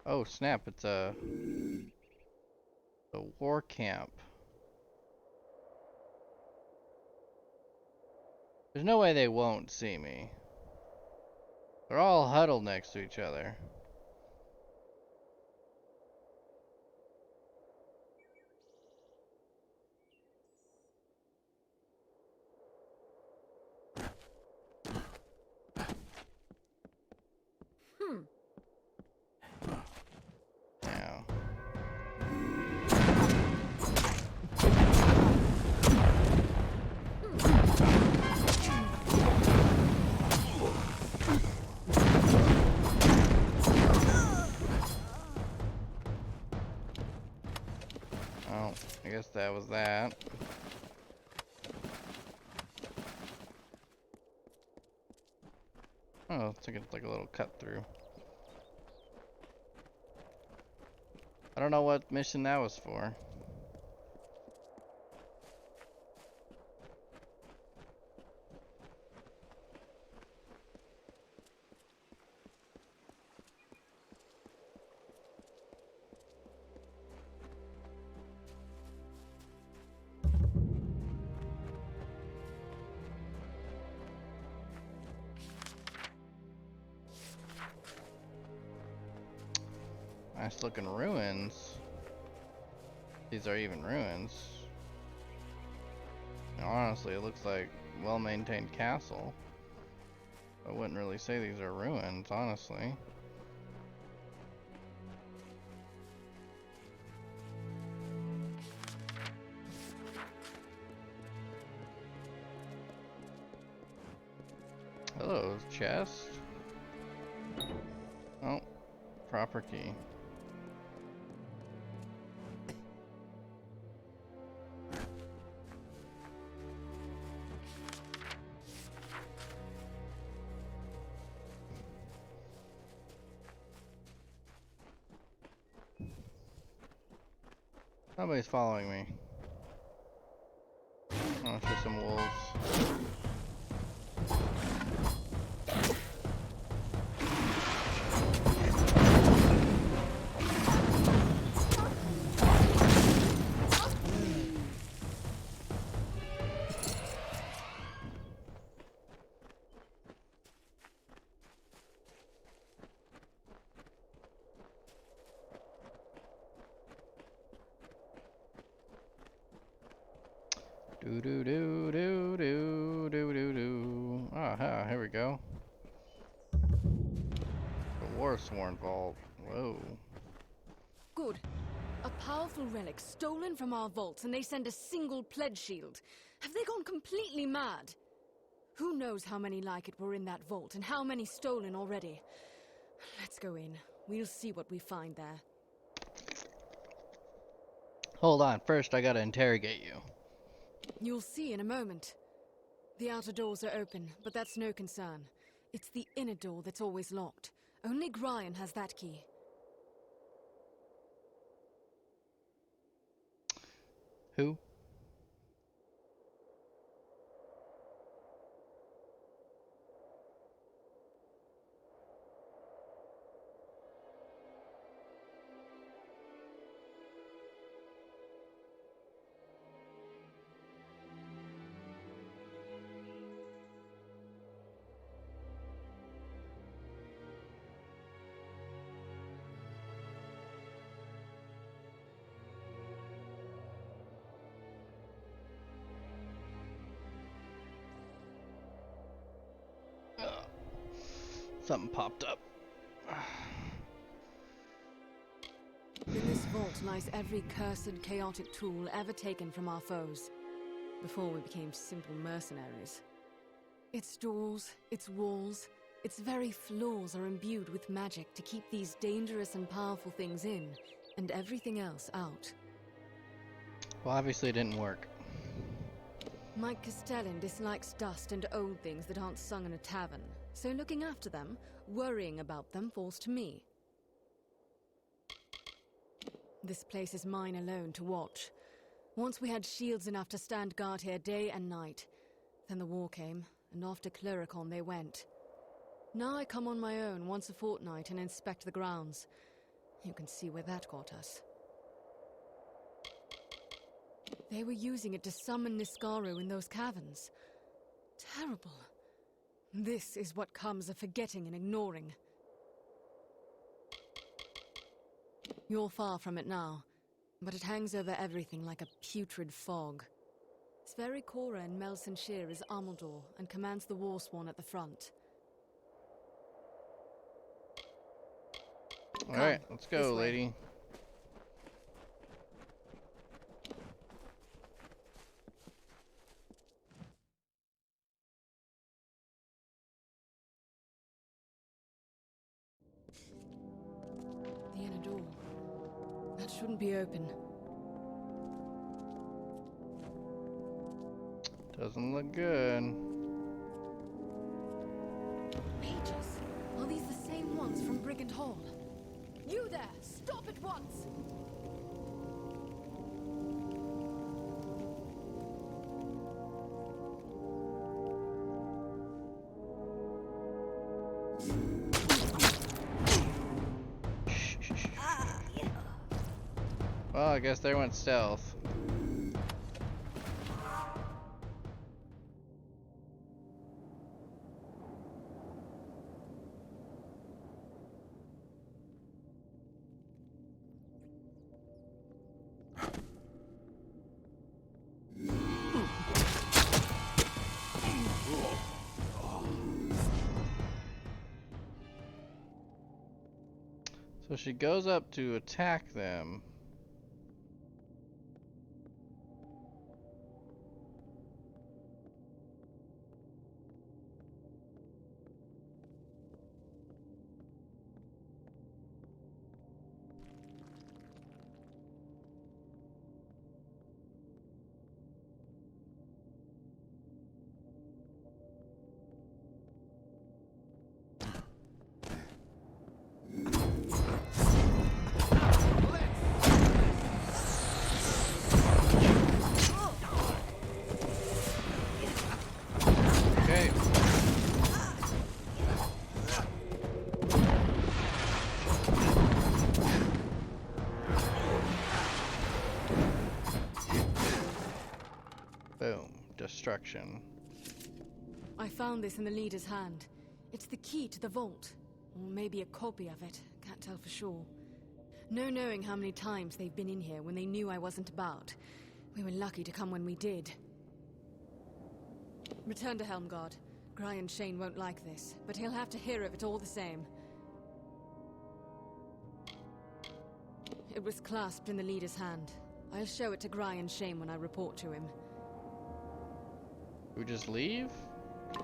Oh snap! It's a war camp. There's no way they won't see me. They're all huddled next to each other. Now. Oh, I guess that was that. Oh, it's like a little cut through. I don't know what mission that was for. Nice looking ruins. These are even ruins. Honestly, it looks like well-maintained castle. I wouldn't really say these are ruins, honestly. Hello, chest. Oh, proper key. Somebody's following me. Oh, it's just some wolves. Do do do do do do do do. Aha, here we go. The Warsworn Vault. Whoa. Good. A powerful relic stolen from our vaults, and they send a single pledge shield. Have they gone completely mad? Who knows how many like it were in that vault, and how many stolen already? Let's go in. We'll see what we find there. Hold on, first I gotta interrogate you. You'll see in a moment. The outer doors are open, but that's no concern. It's the inner door that's always locked. Only Brian has that key. Who? Something popped up. In this vault lies every cursed, chaotic tool ever taken from our foes, before we became simple mercenaries. Its doors, its walls, its very floors are imbued with magic to keep these dangerous and powerful things in, and everything else out. Well, obviously it didn't work. Mike Castellan dislikes dust and old things that aren't sung in a tavern, so looking after them, worrying about them, falls to me. This place is mine alone to watch. Once we had shields enough to stand guard here day and night. Then the war came, and off to Cluricon they went. Now I come on my own once a fortnight and inspect the grounds. You can see where that got us. They were using it to summon Niskaru in those caverns. Terrible. This is what comes of forgetting and ignoring. You're far from it now, but it hangs over everything like a putrid fog. Sverri Cora in Melson Shear is Amalur and commands the Warsworn at the front. Alright, let's go, lady. The inner door. That shouldn't be open. Doesn't look good. Mages? Are these the same ones from Brigand Hall? You there! Stop at once! Well, I guess they went stealth. So she goes up to attack them. Destruction. I found this in the leader's hand. It's the key to the vault. Or maybe a copy of it. Can't tell for sure. No knowing how many times they've been in here when they knew I wasn't about. We were lucky to come when we did. Return to Helmgard. Brian Shane won't like this, but he'll have to hear of it all the same. It was clasped in the leader's hand. I'll show it to Brian Shane when I report to him. We just leave?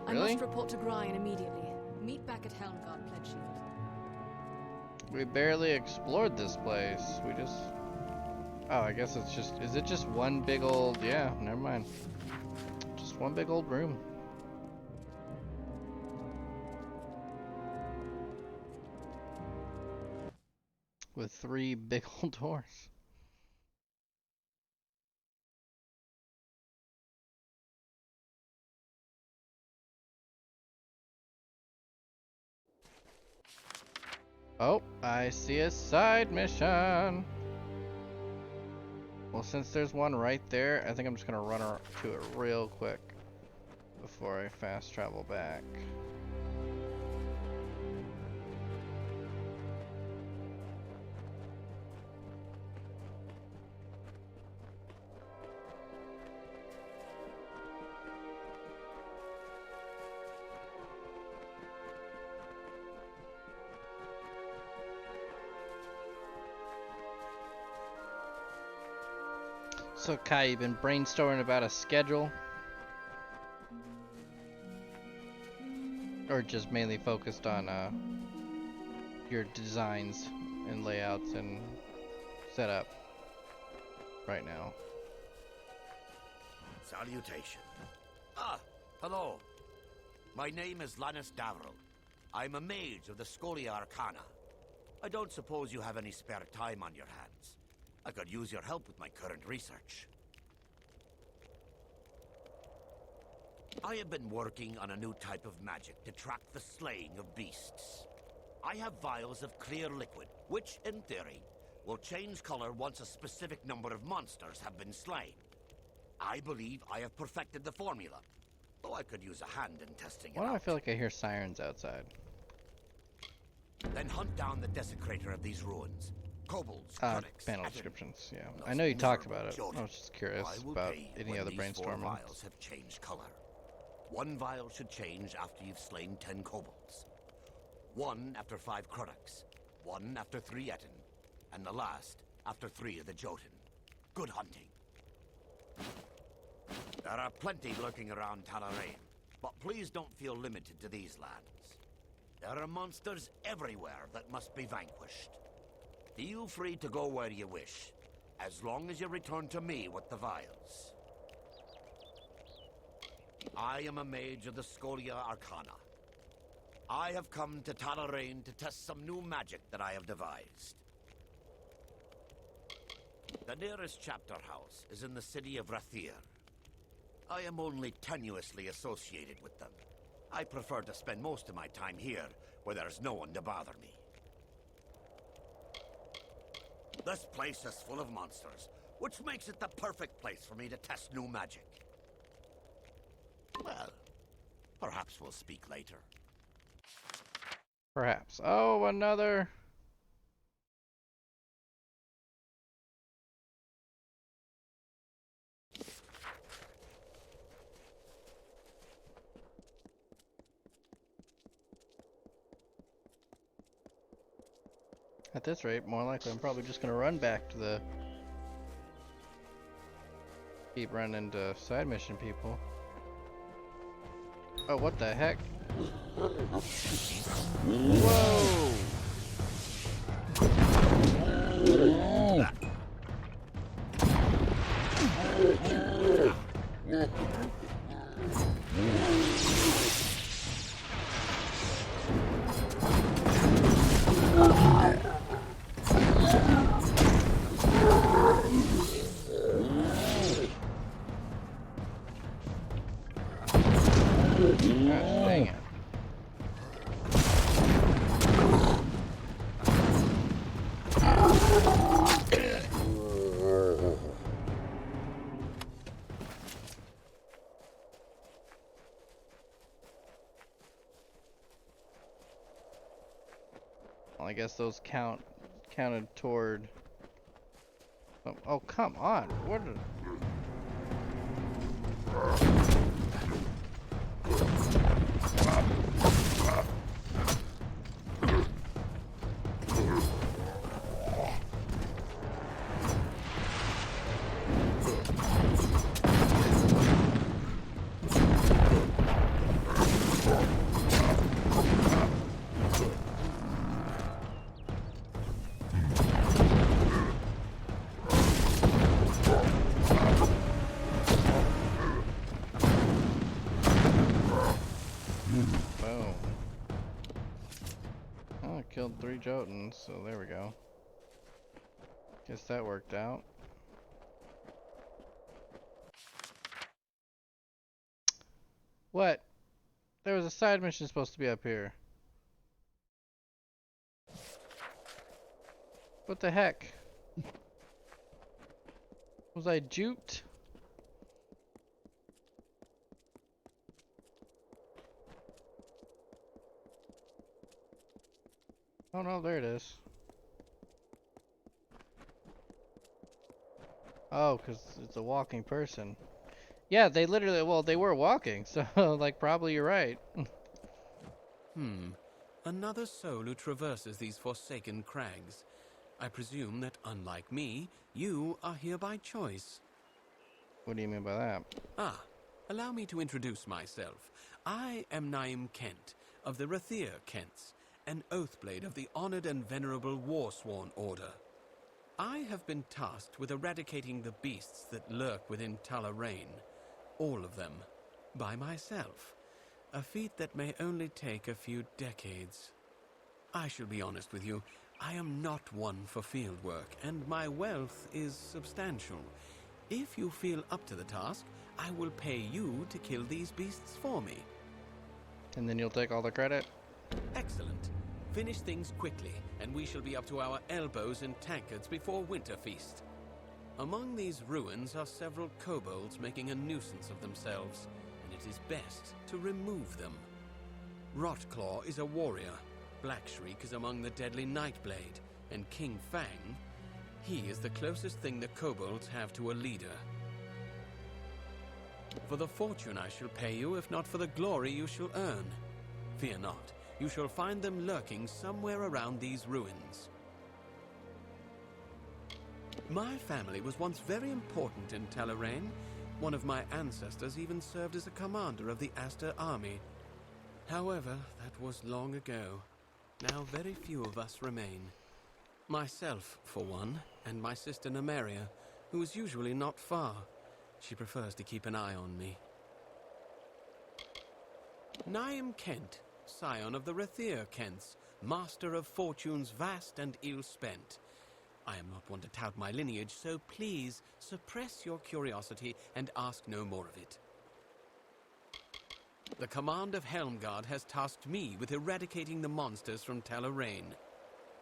I Really? must report to Brian immediately. Meet back at Helmgard, Pledgeshield. We barely explored this place. We just... Oh, I guess it's just... Is it just one big old... Yeah, never mind. Just one big old room. with 3 big old doors. Oh, I see a side mission. Well, since there's one right there, I think I'm just gonna run to it real quick before I fast travel back. So Kai, you've been brainstorming about a schedule? Or just mainly focused on your designs and layouts and setup right now? Salutation. Ah, hello. My name is Lannis Davril. I'm a mage of the Scholia Arcana. I don't suppose you have any spare time on your hands. I could use your help with my current research. I have been working on a new type of magic to track the slaying of beasts. I have vials of clear liquid, which, in theory, will change color once a specific number of monsters have been slain. I believe I have perfected the formula, though I could use a hand in testing it Why do out. I feel like I hear sirens outside? Then hunt down the desecrator of these ruins. Kobolds, critics, Panel Atten- descriptions, yeah. those I know you talked miserable about it. children. I was just curious I will about pay any when other these 4 brainstorming. vials have changed color. 1 vial should change after you've slain 10 kobolds. 1 after 5 critics. 1 after 3 Etten. And the last after 3 of the Jotun. Good hunting. There are plenty lurking around Talarain, but please don't feel limited to these lands. There are monsters everywhere that must be vanquished. Feel free to go where you wish, as long as you return to me with the vials. I am a mage of the Scholia Arcana. I have come to Talarain to test some new magic that I have devised. The nearest chapter house is in the city of Rathir. I am only tenuously associated with them. I prefer to spend most of my time here, where there's no one to bother me. This place is full of monsters, which makes it the perfect place for me to test new magic. Well, perhaps we'll speak later. Perhaps. Oh, another. At this rate, more likely I'm probably just gonna run back to the... Keep running to side mission people. Oh, what the heck? Whoa! Gosh, dang it. Well, I guess those counted toward... Oh, come on. What are... Boom. Oh, I killed 3 Jotuns, so there we go. Guess that worked out. What? There was a side mission supposed to be up here. What the heck? Was I juked? Oh no, there it is. Oh, because it's a walking person. Yeah, they literally, well, they were walking, so, like, probably you're right. Another soul who traverses these forsaken crags. I presume that, unlike me, you are here by choice. What do you mean by that? Ah, allow me to introduce myself. I am Naim Kent, of the Rathir Kents, an Oathblade of the honored and venerable Warsworn Order. I have been tasked with eradicating the beasts that lurk within Talarain, all of them, by myself, a feat that may only take a few decades. I shall be honest with you, I am not one for field work, and my wealth is substantial. If you feel up to the task, I will pay you to kill these beasts for me. And then you'll take all the credit? Excellent. Finish things quickly, and we shall be up to our elbows in tankards before winter feast. Among these ruins are several kobolds making a nuisance of themselves, and it is best to remove them. Rotclaw is a warrior, Blackshriek is among the deadly Nightblade, and King Fang, he is the closest thing the kobolds have to a leader. For the fortune I shall pay you, if not for the glory you shall earn. Fear not, you shall find them lurking somewhere around these ruins. My family was once very important in Talarain. One of my ancestors even served as a commander of the Aster army. However, that was long ago. Now very few of us remain. Myself, for one, and my sister Nymeria, who is usually not far. She prefers to keep an eye on me. Naim Kent, scion of the Rathir Kents, master of fortunes vast and ill-spent. I am not one to tout my lineage, so please suppress your curiosity and ask no more of it. The command of Helmgard has tasked me with eradicating the monsters from Talarain.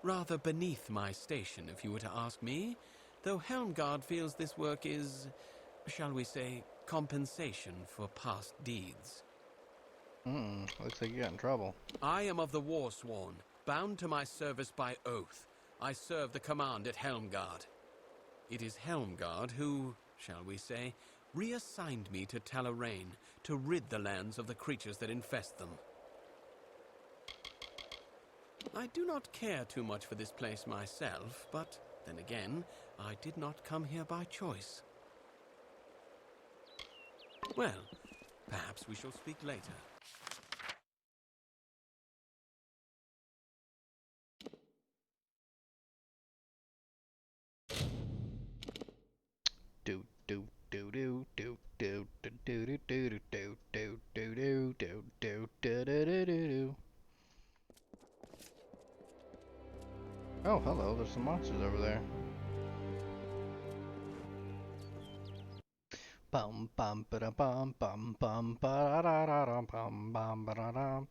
Rather beneath my station, if you were to ask me, though Helmgard feels this work is, shall we say, compensation for past deeds. Looks like you got in trouble. I am of the Warsworn, bound to my service by oath. I serve the command at Helmgard. It is Helmgard who, shall we say, reassigned me to Talarain to rid the lands of the creatures that infest them. I do not care too much for this place myself, but then again, I did not come here by choice. Well, perhaps we shall speak later. Do do do do do do do do do do do do do do do do do do do. Oh, hello, there's some monsters over there. Bum bum ba da bum bum bum ba da da da bum bum ba da da.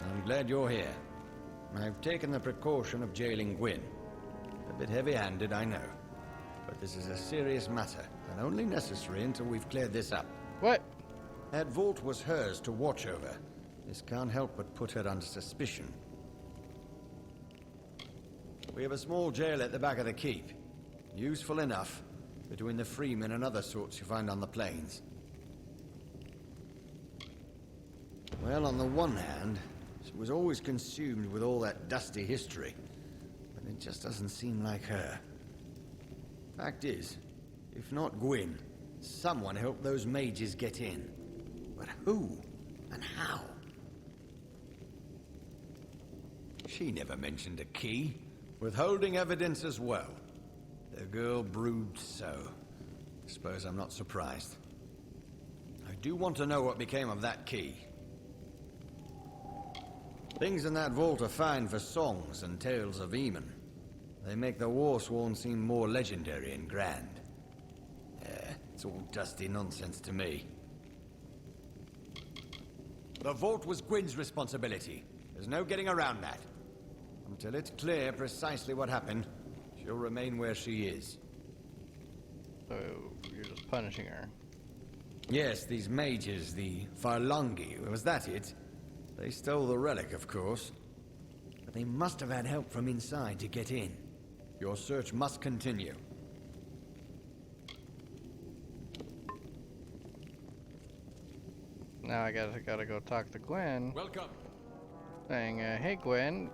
I'm glad you're here. I've taken the precaution of jailing Gwyn. A bit heavy-handed, I know. But this is a serious matter, and only necessary until we've cleared this up. What? That vault was hers to watch over. This can't help but put her under suspicion. We have a small jail at the back of the keep. Useful enough, between the freemen and other sorts you find on the plains. Well, on the one hand, she was always consumed with all that dusty history, but it just doesn't seem like her. Fact is, if not Gwyn, someone helped those mages get in. But who? And how? She never mentioned a key, withholding evidence as well. The girl brooded so. Suppose I'm not surprised. I do want to know what became of that key. Things in that vault are fine for songs and tales of Eamon. They make the Warsworn seem more legendary and grand. It's all dusty nonsense to me. The vault was Gwyn's responsibility. There's no getting around that. Until it's clear precisely what happened, she'll remain where she is. So, you're just punishing her. Yes, these mages, the Farlangi, was that it? They stole the relic, of course. But they must have had help from inside to get in. Your search must continue. Now I gotta go talk to Gwen. Welcome. Saying, hey Gwen,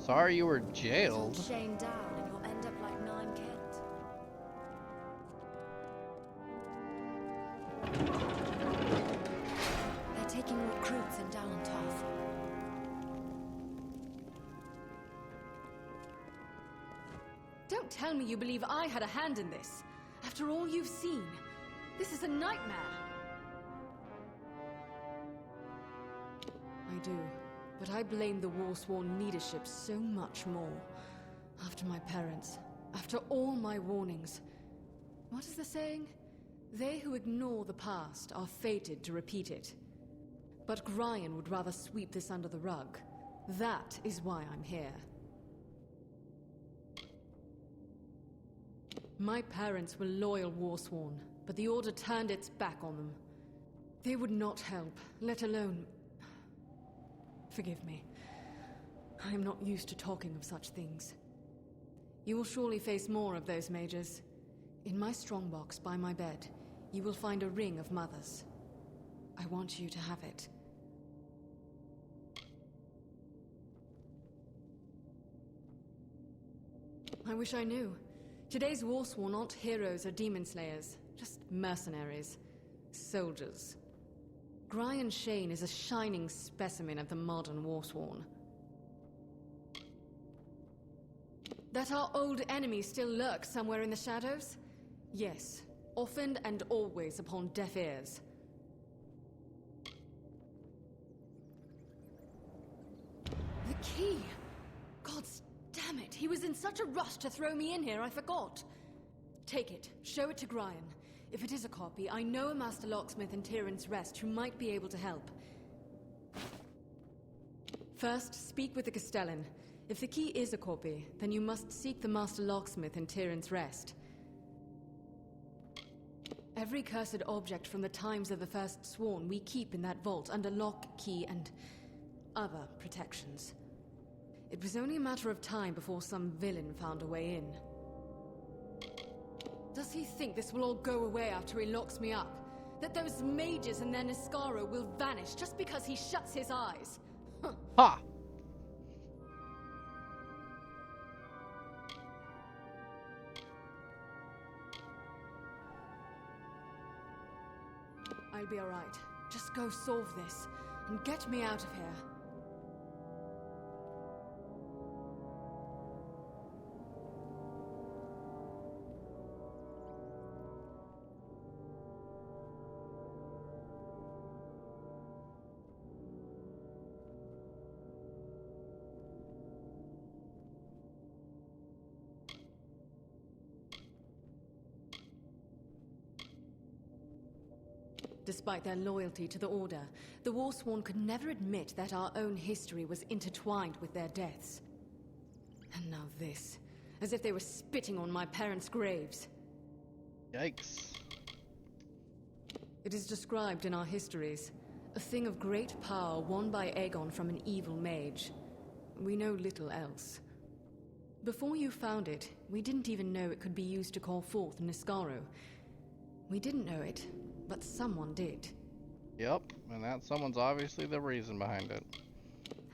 sorry you were jailed. Shane down and you'll end up like Nine Kent. They're taking recruits in Dalentoth. Don't tell me you believe I had a hand in this. After all you've seen, this is a nightmare. I do, but I blame the Warsworn leadership so much more. After my parents, after all my warnings. What is the saying? They who ignore the past are fated to repeat it. But Gryan would rather sweep this under the rug. That is why I'm here. My parents were loyal Warsworn, but the Order turned its back on them. They would not help, let alone... Forgive me. I am not used to talking of such things. You will surely face more of those mages. In my strongbox by my bed, you will find a ring of mothers. I want you to have it. I wish I knew. Today's Warsworn aren't heroes or demon slayers, just mercenaries. Soldiers. Gryan Shane is a shining specimen of the modern Warsworn. That our old enemy still lurks somewhere in the shadows? Yes, often and always upon deaf ears. The key! Gods damn it, he was in such a rush to throw me in here, I forgot. Take it, show it to Gryan. If it is a copy, I know a master locksmith in Tyrion's Rest who might be able to help. First, speak with the Castellan. If the key is a copy, then you must seek the master locksmith in Tyrion's Rest. Every cursed object from the times of the First Sworn we keep in that vault under lock, key, and other protections. It was only a matter of time before some villain found a way in. Does he think this will all go away after he locks me up? That those mages and their Niscaro will vanish just because he shuts his eyes? Ha! I'll be alright. Just go solve this, and get me out of here. Despite their loyalty to the Order, the Warsworn could never admit that our own history was intertwined with their deaths. And now this, as if they were spitting on my parents' graves. Yikes. It is described in our histories, a thing of great power won by Aegon from an evil mage. We know little else. Before you found it, we didn't even know it could be used to call forth Niscaro. We didn't know it, but someone did. Yep, and that someone's obviously the reason behind it.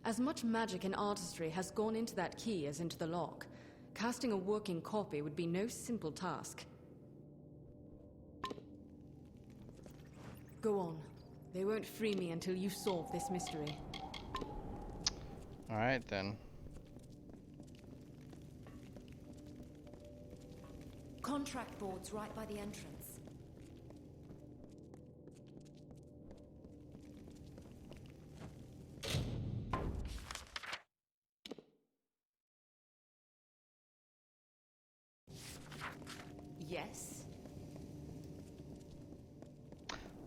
As much magic and artistry has gone into that key as into the lock, casting a working copy would be no simple task. Go on. They won't free me until you solve this mystery. Alright then. contract board's right by the entrance. Yes?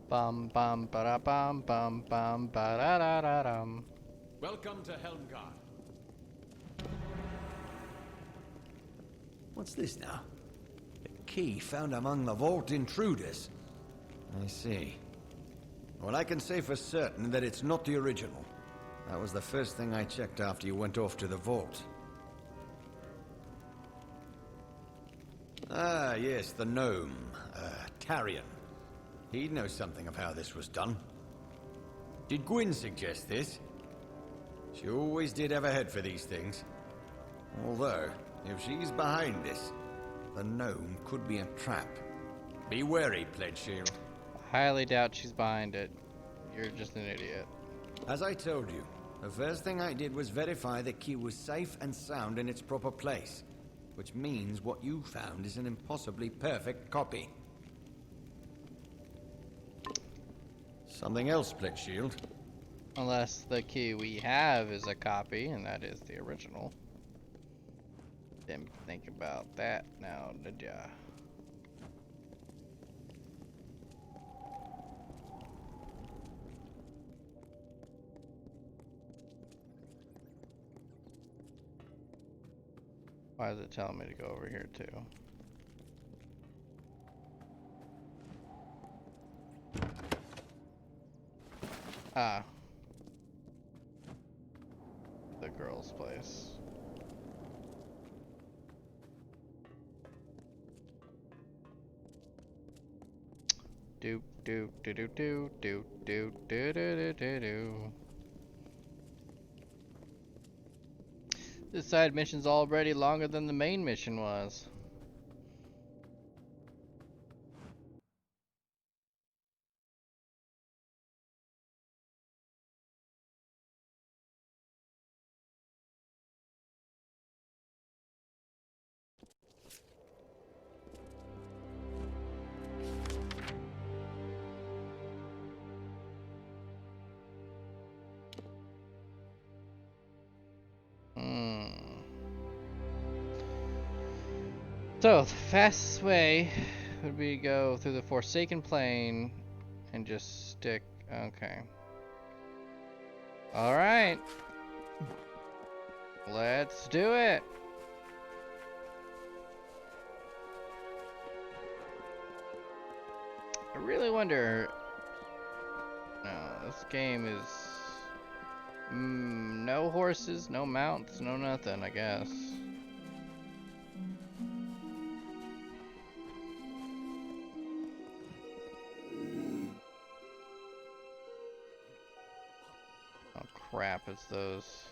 Bum bum ba da bum bum bum ba da da da dum. Welcome to Helmgard. What's this now? A key found among the vault intruders. I see. Well, I can say for certain that it's not the original. That was the first thing I checked after you went off to the vault. Ah, yes, the gnome. Tarion. He'd know something of how this was done. Did Gwyn suggest this? She always did have a head for these things. Although, if she's behind this, the gnome could be a trap. Be wary, Pledge Shield. I highly doubt she's behind it. You're just an idiot. As I told you, the first thing I did was verify the key was safe and sound in its proper place. Which means what you found is an impossibly perfect copy. Something else, Pledge Shield. Unless the key we have is a copy, and that is the original. Didn't think about that now, did ya? Why is it telling me to go over here too? Ah. The girl's place. Do do do do do do do do do do do. This side mission's already longer than the main mission was. So, the fastest way would be to go through the Forsaken Plain and just stick. Okay. Alright. Let's do it. I really wonder. No, this game is. No horses, no mounts, no nothing, I guess. Crap, it's those.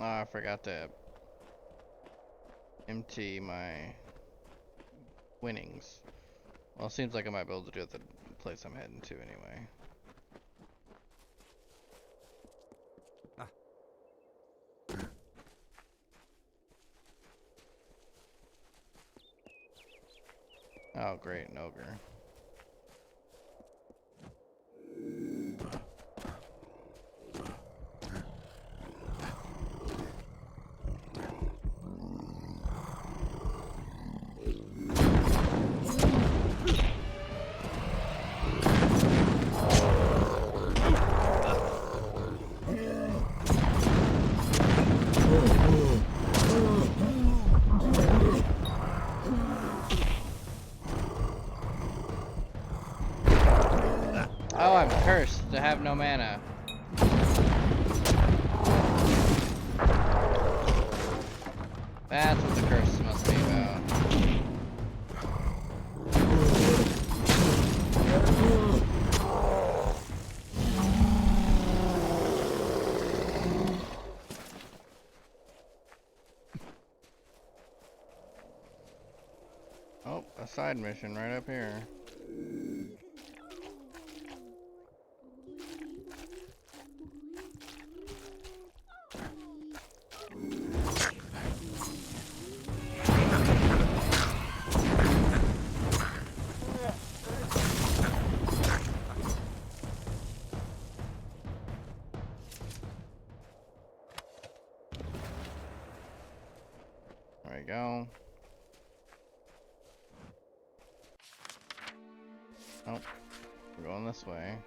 Oh, I forgot to empty my winnings. Well, it seems like I might be able to do it at the place I'm heading to anyway. Oh, great, an ogre. Oh, I'm cursed to have no mana. That's what the curse must be about. side mission right up here. There we go. Oh, we're going this way.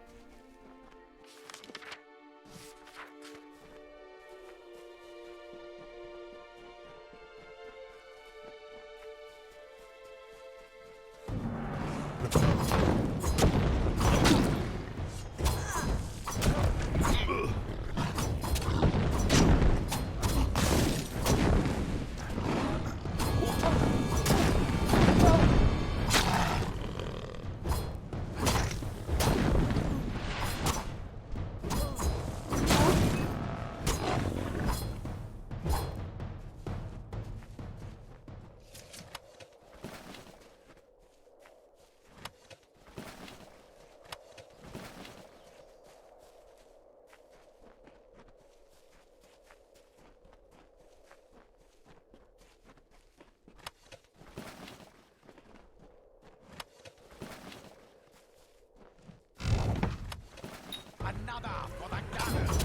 Another for the gunners!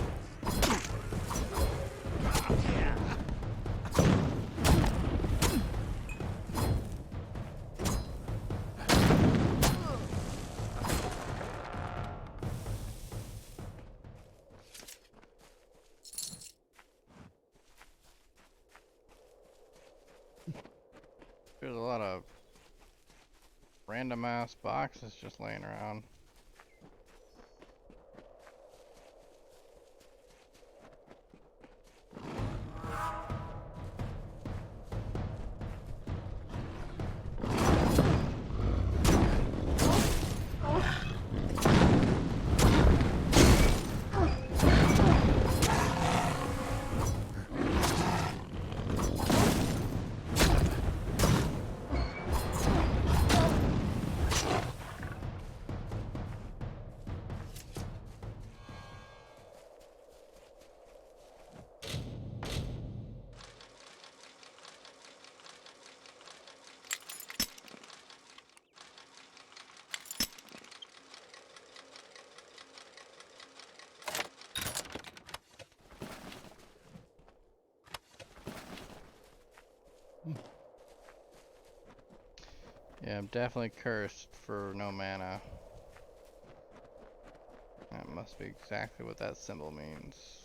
There's a lot of random ass boxes just laying around. Yeah, I'm definitely cursed for no mana. That must be exactly what that symbol means.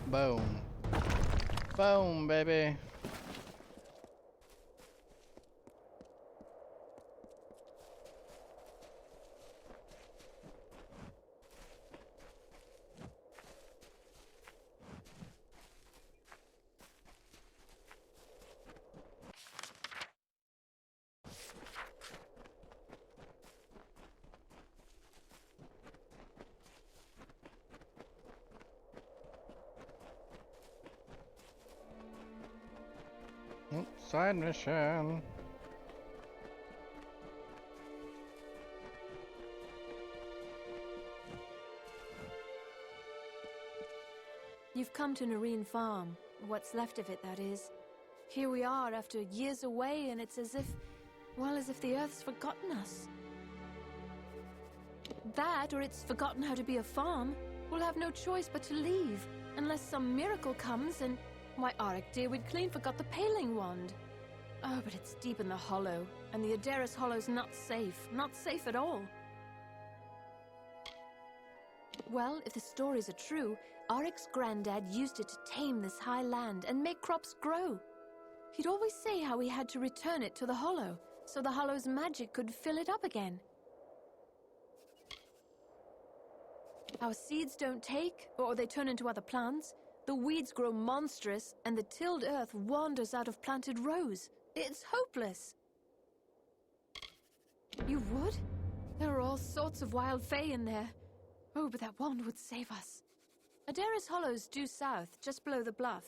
Boom. Boom, baby. Side mission. You've come to Nareen Farm. What's left of it, that is. Here we are after years away, and it's as if, well, as if the Earth's forgotten us. That, or it's forgotten how to be a farm. We'll have no choice but to leave, unless some miracle comes and... Why, Arik dear, we'd clean forgot the paling wand. Oh, but it's deep in the hollow, and the Adaris Hollow's not safe at all. Well, if the stories are true, Arik's granddad used it to tame this high land and make crops grow. He'd always say how he had to return it to the hollow, so the hollow's magic could fill it up again. Our seeds don't take, or they turn into other plants. The weeds grow monstrous, and the tilled earth wanders out of planted rows. It's hopeless. You would? There are all sorts of wild fae in there. Oh, but that wand would save us. Adaris Hollow's due south, just below the bluff.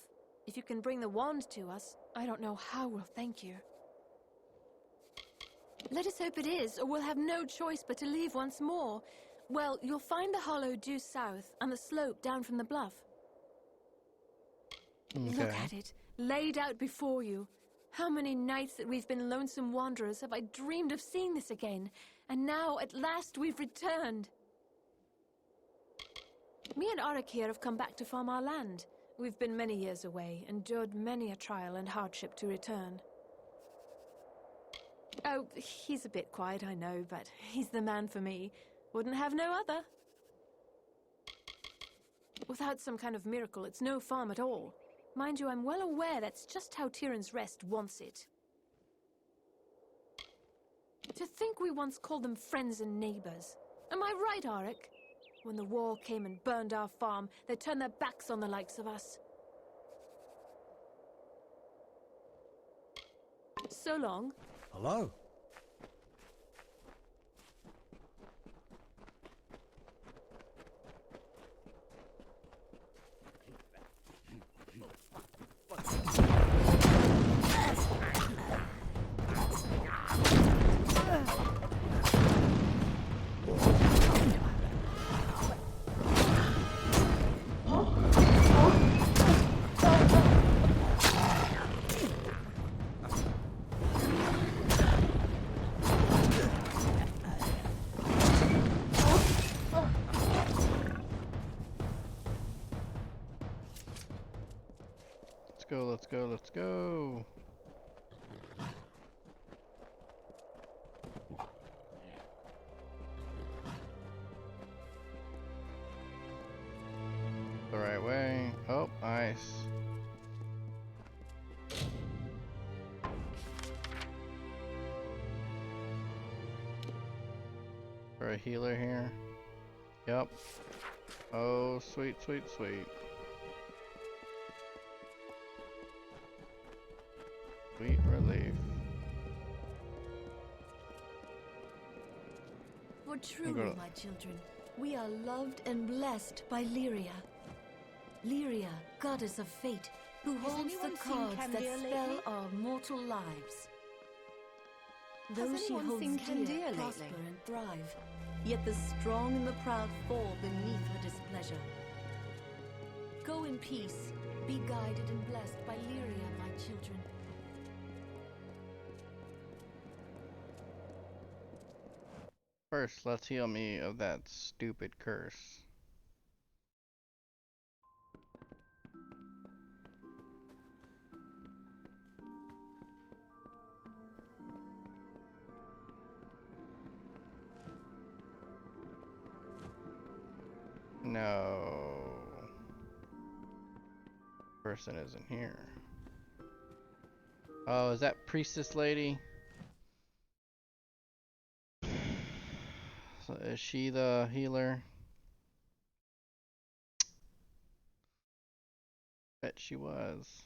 If you can bring the wand to us, I don't know how we'll thank you. Let us hope it is, or we'll have no choice but to leave once more. Well, you'll find the hollow due south, on the slope down from the bluff. Okay. Look at it, laid out before you. How many nights that we've been lonesome wanderers have I dreamed of seeing this again, and now, at last, we've returned. Me and Arik here have come back to farm our land. We've been many years away, endured many a trial and hardship to return. Oh, he's a bit quiet, I know, but he's the man for me. Wouldn't have no other. Without some kind of miracle, it's no farm at all. Mind you, I'm well aware that's just how Tyrann's Rest wants it. To think we once called them friends and neighbors. Am I right, Arik? When the war came and burned our farm, they turned their backs on the likes of us. So long. Hello. Let's go. The right way. Oh, ice. For a healer here. Yep. Oh, sweet, sweet, sweet. Sweet relief. For truly, my children, we are loved and blessed by Lyria. Lyria, goddess of fate, who holds the cards that spell our mortal lives. Though she holds dear, prosper and thrive, yet the strong and the proud fall beneath her displeasure. Go in peace, be guided and blessed by Lyria, my children. First, let's heal me of that stupid curse. No. Person isn't here. Oh, is that priestess lady? So is she the healer? Bet she was.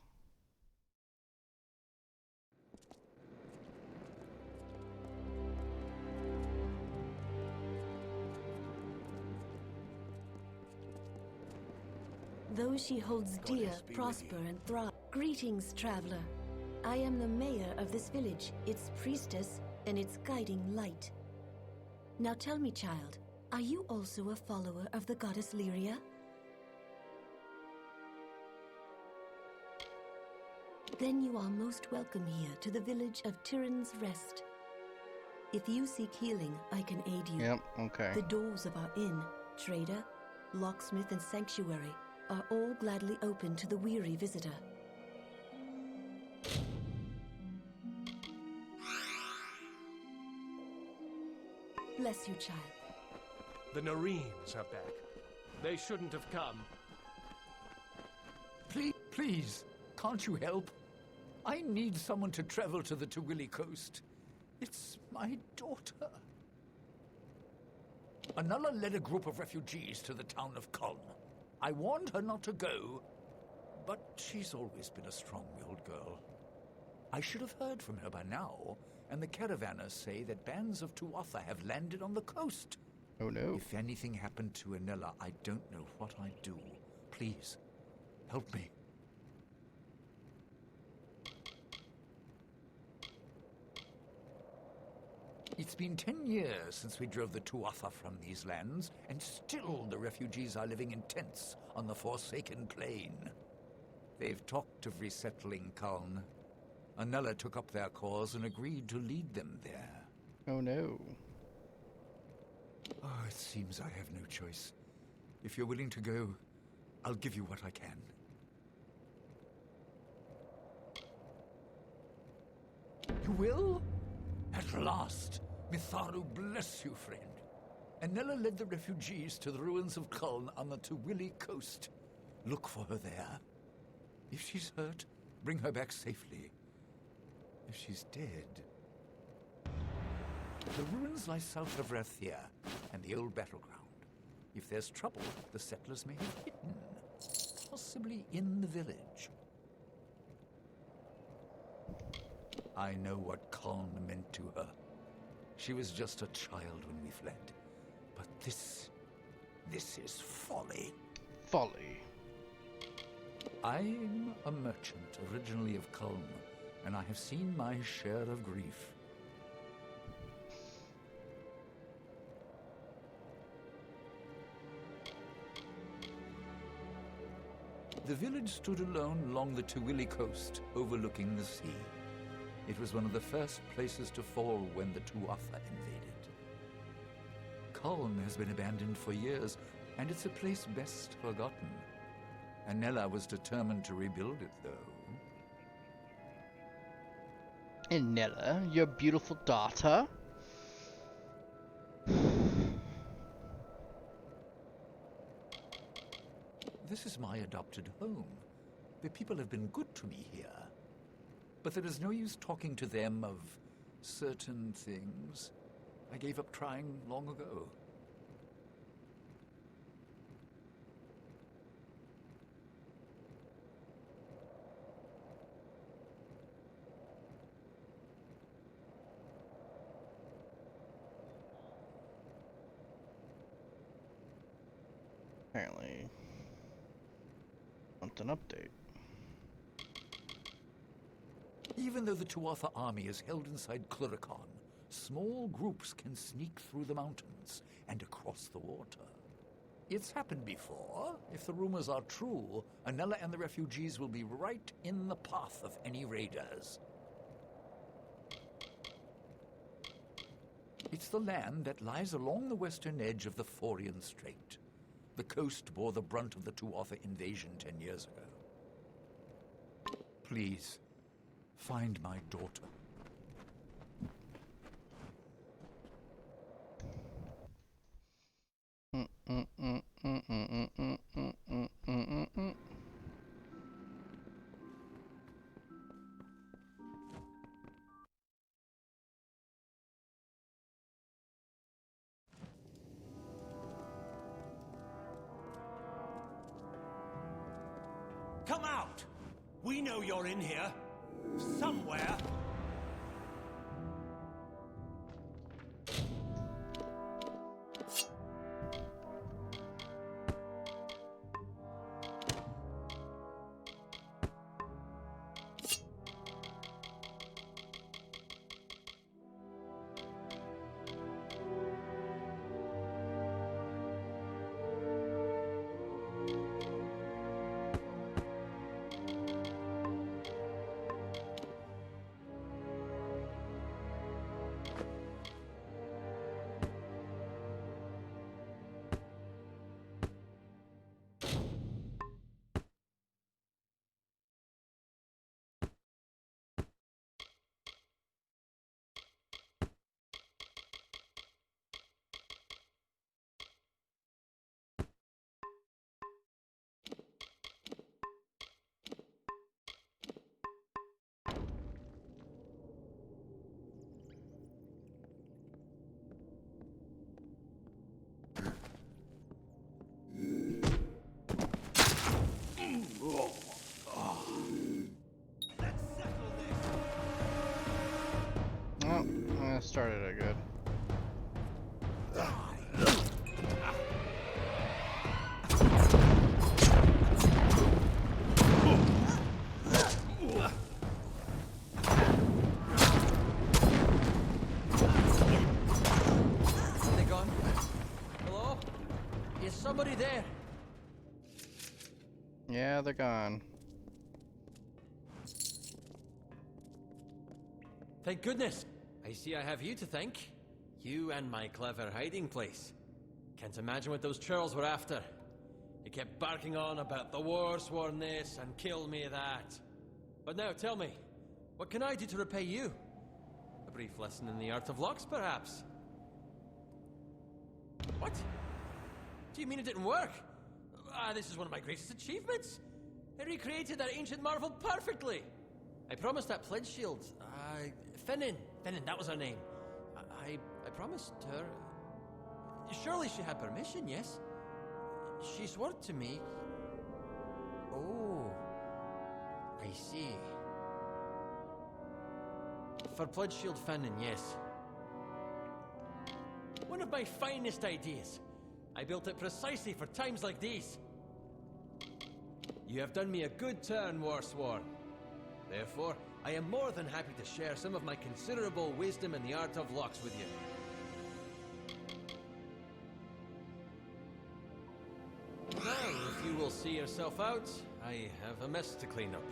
Though she holds dear, prosper and thrive. Greetings, traveler. I am the mayor of this village, its priestess, and its guiding light. Now tell me, child, are you also a follower of the goddess Lyria? Then you are most welcome here to the village of Tyrann's Rest. If you seek healing, I can aid you. Yep, okay. The doors of our inn, trader, locksmith, and sanctuary are all gladly open to the weary visitor. Bless you, child. The Nareens are back. They shouldn't have come. Please, can't you help? I need someone to travel to the Tawili coast. It's my daughter. Anala led a group of refugees to the town of Kuln. I warned her not to go, but she's always been a strong-willed girl. I should have heard from her by now, and the caravanners say that bands of Tuatha have landed on the coast. Oh no. If anything happened to Anela, I don't know what I'd do. Please, help me. It's been 10 years since we drove the Tuatha from these lands, and still the refugees are living in tents on the Forsaken Plain. They've talked of resettling Kuln. Anela took up their cause and agreed to lead them there. Oh no. Oh, it seems I have no choice. If you're willing to go, I'll give you what I can. You will? At last! Mitharu bless you, friend. Anela led the refugees to the ruins of Kuln on the Tawili coast. Look for her there. If she's hurt, bring her back safely. If she's dead... The ruins lie south of Rathir and the old battleground. If there's trouble, the settlers may have hidden, possibly in the village. I know what Kuln meant to her. She was just a child when we fled. But this is folly. Folly. I'm a merchant originally of Kuln, and I have seen my share of grief. The village stood alone along the Tawili coast, overlooking the sea. It was one of the first places to fall when the Tuatha invaded. Kuln has been abandoned for years, and it's a place best forgotten. Anela was determined to rebuild it, though. Anela, your beautiful daughter? This is my adopted home. The people have been good to me here. But there is no use talking to them of certain things. I gave up trying long ago. Apparently. Want an update. Even though the Tuatha army is held inside Cluricon, small groups can sneak through the mountains and across the water. It's happened before. If the rumors are true, Anela and the refugees will be right in the path of any raiders. It's the land that lies along the western edge of the Forian Strait. The coast bore the brunt of the Tuatha invasion 10 years ago. Please, find my daughter. Come out! We know you're in here. Somewhere. started it good. Are they gone? Hello? Is somebody there? Yeah, they're gone. Thank goodness. I see I have you to thank. You and my clever hiding place. Can't imagine what those churls were after. They kept barking on about the war sworn this and kill me that. But now tell me, what can I do to repay you? A brief lesson in the art of locks, perhaps? What? Do you mean it didn't work? This is one of my greatest achievements. I recreated that ancient marvel perfectly. I promised that pledge shield. Fennin, that was her name. I promised her. Surely she had permission, yes? She swore to me. Oh, I see. For pledge shield Fennin, yes. One of my finest ideas. I built it precisely for times like these. You have done me a good turn, Warsworn. Therefore, I am more than happy to share some of my considerable wisdom in the art of locks with you. Now, if you will see yourself out, I have a mess to clean up.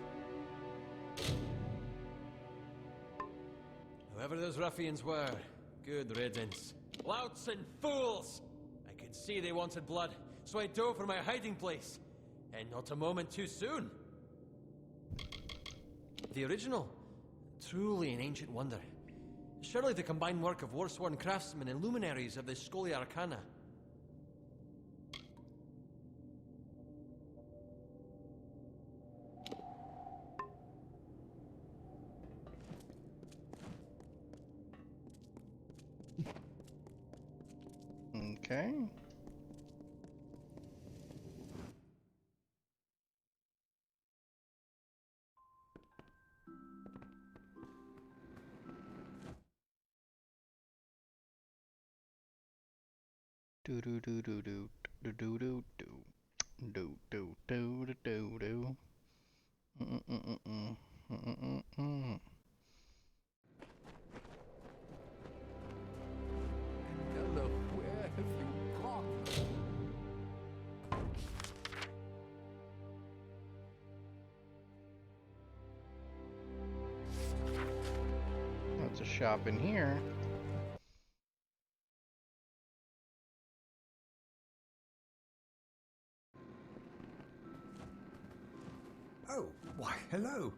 Whoever those ruffians were, good riddance. Louts and fools! I could see they wanted blood, so I dove for my hiding place. And not a moment too soon. The original. Truly an ancient wonder. Surely the combined work of war-sworn craftsmen and luminaries of the Scholia Arcana. Okay. Do do do do do do do do do do do do do do. Hello, where have you gone? That's a shop in here. Oh, why, hello.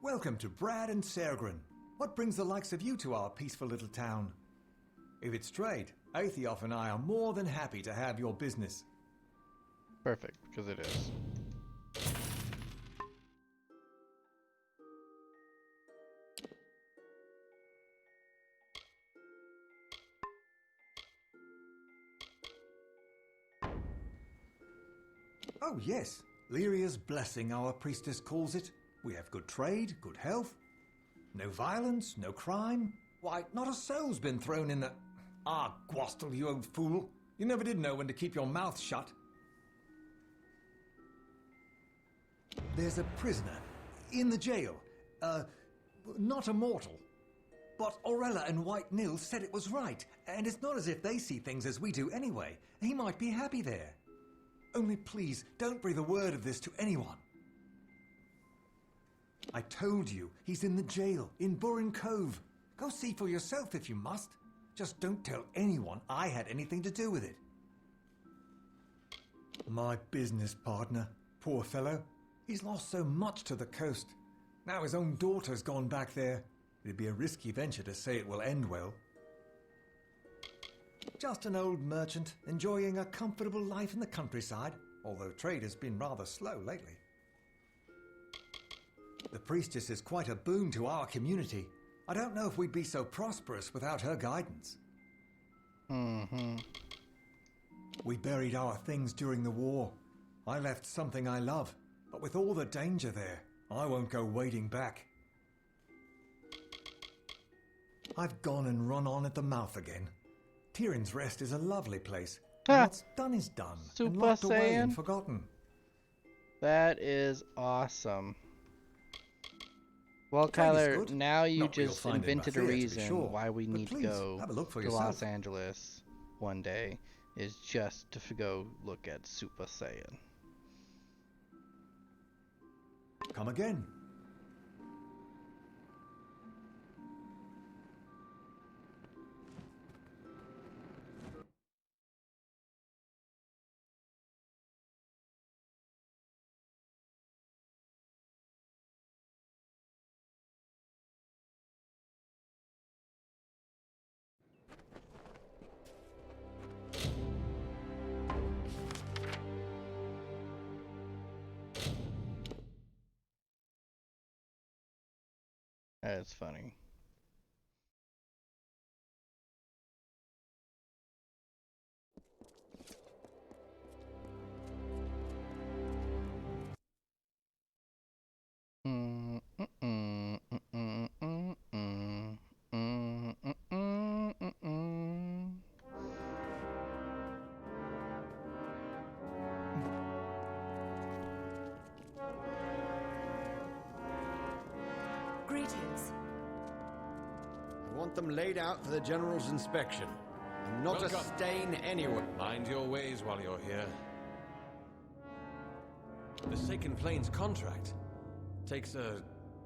Welcome to Brad and Sergrin. What brings the likes of you to our peaceful little town? If it's trade, Aethiof and I are more than happy to have your business. Perfect, because it is. Oh, yes. Lyria's blessing, our priestess calls it. We have good trade, good health. No violence, no crime. Why, not a soul's been thrown in the... Ah, Gwastel, you old fool. You never did know when to keep your mouth shut. There's a prisoner in the jail. Not a mortal. But Aurella and White Nil said it was right, and it's not as if they see things as we do anyway. He might be happy there. Only please, don't breathe a word of this to anyone. I told you, he's in the jail, in Burin Cove. Go see for yourself if you must. Just don't tell anyone I had anything to do with it. My business partner, poor fellow. He's lost so much to the coast. Now his own daughter's gone back there. It'd be a risky venture to say it will end well. Just an old merchant, enjoying a comfortable life in the countryside, although trade has been rather slow lately. The priestess is quite a boon to our community. I don't know if we'd be so prosperous without her guidance. We buried our things during the war. I left something I love, but with all the danger there, I won't go wading back. I've gone and run on at the mouth again. Tyrion's Rest is a lovely place. Ha! What's done is done, and Super locked away and Saiyan. forgotten. That is awesome. Well, Trade is Kyler, good. now you Not what you'll just find in invented a Rathir, to be reason sure. why we But need to please, go have a look for to Los yourself. Angeles one day, is just to go look at Super Saiyan. Come again. That's funny. Greetings. I want them laid out for the General's inspection. And not Welcome. a stain anywhere. Mind your ways while you're here. The Saken Plains contract takes a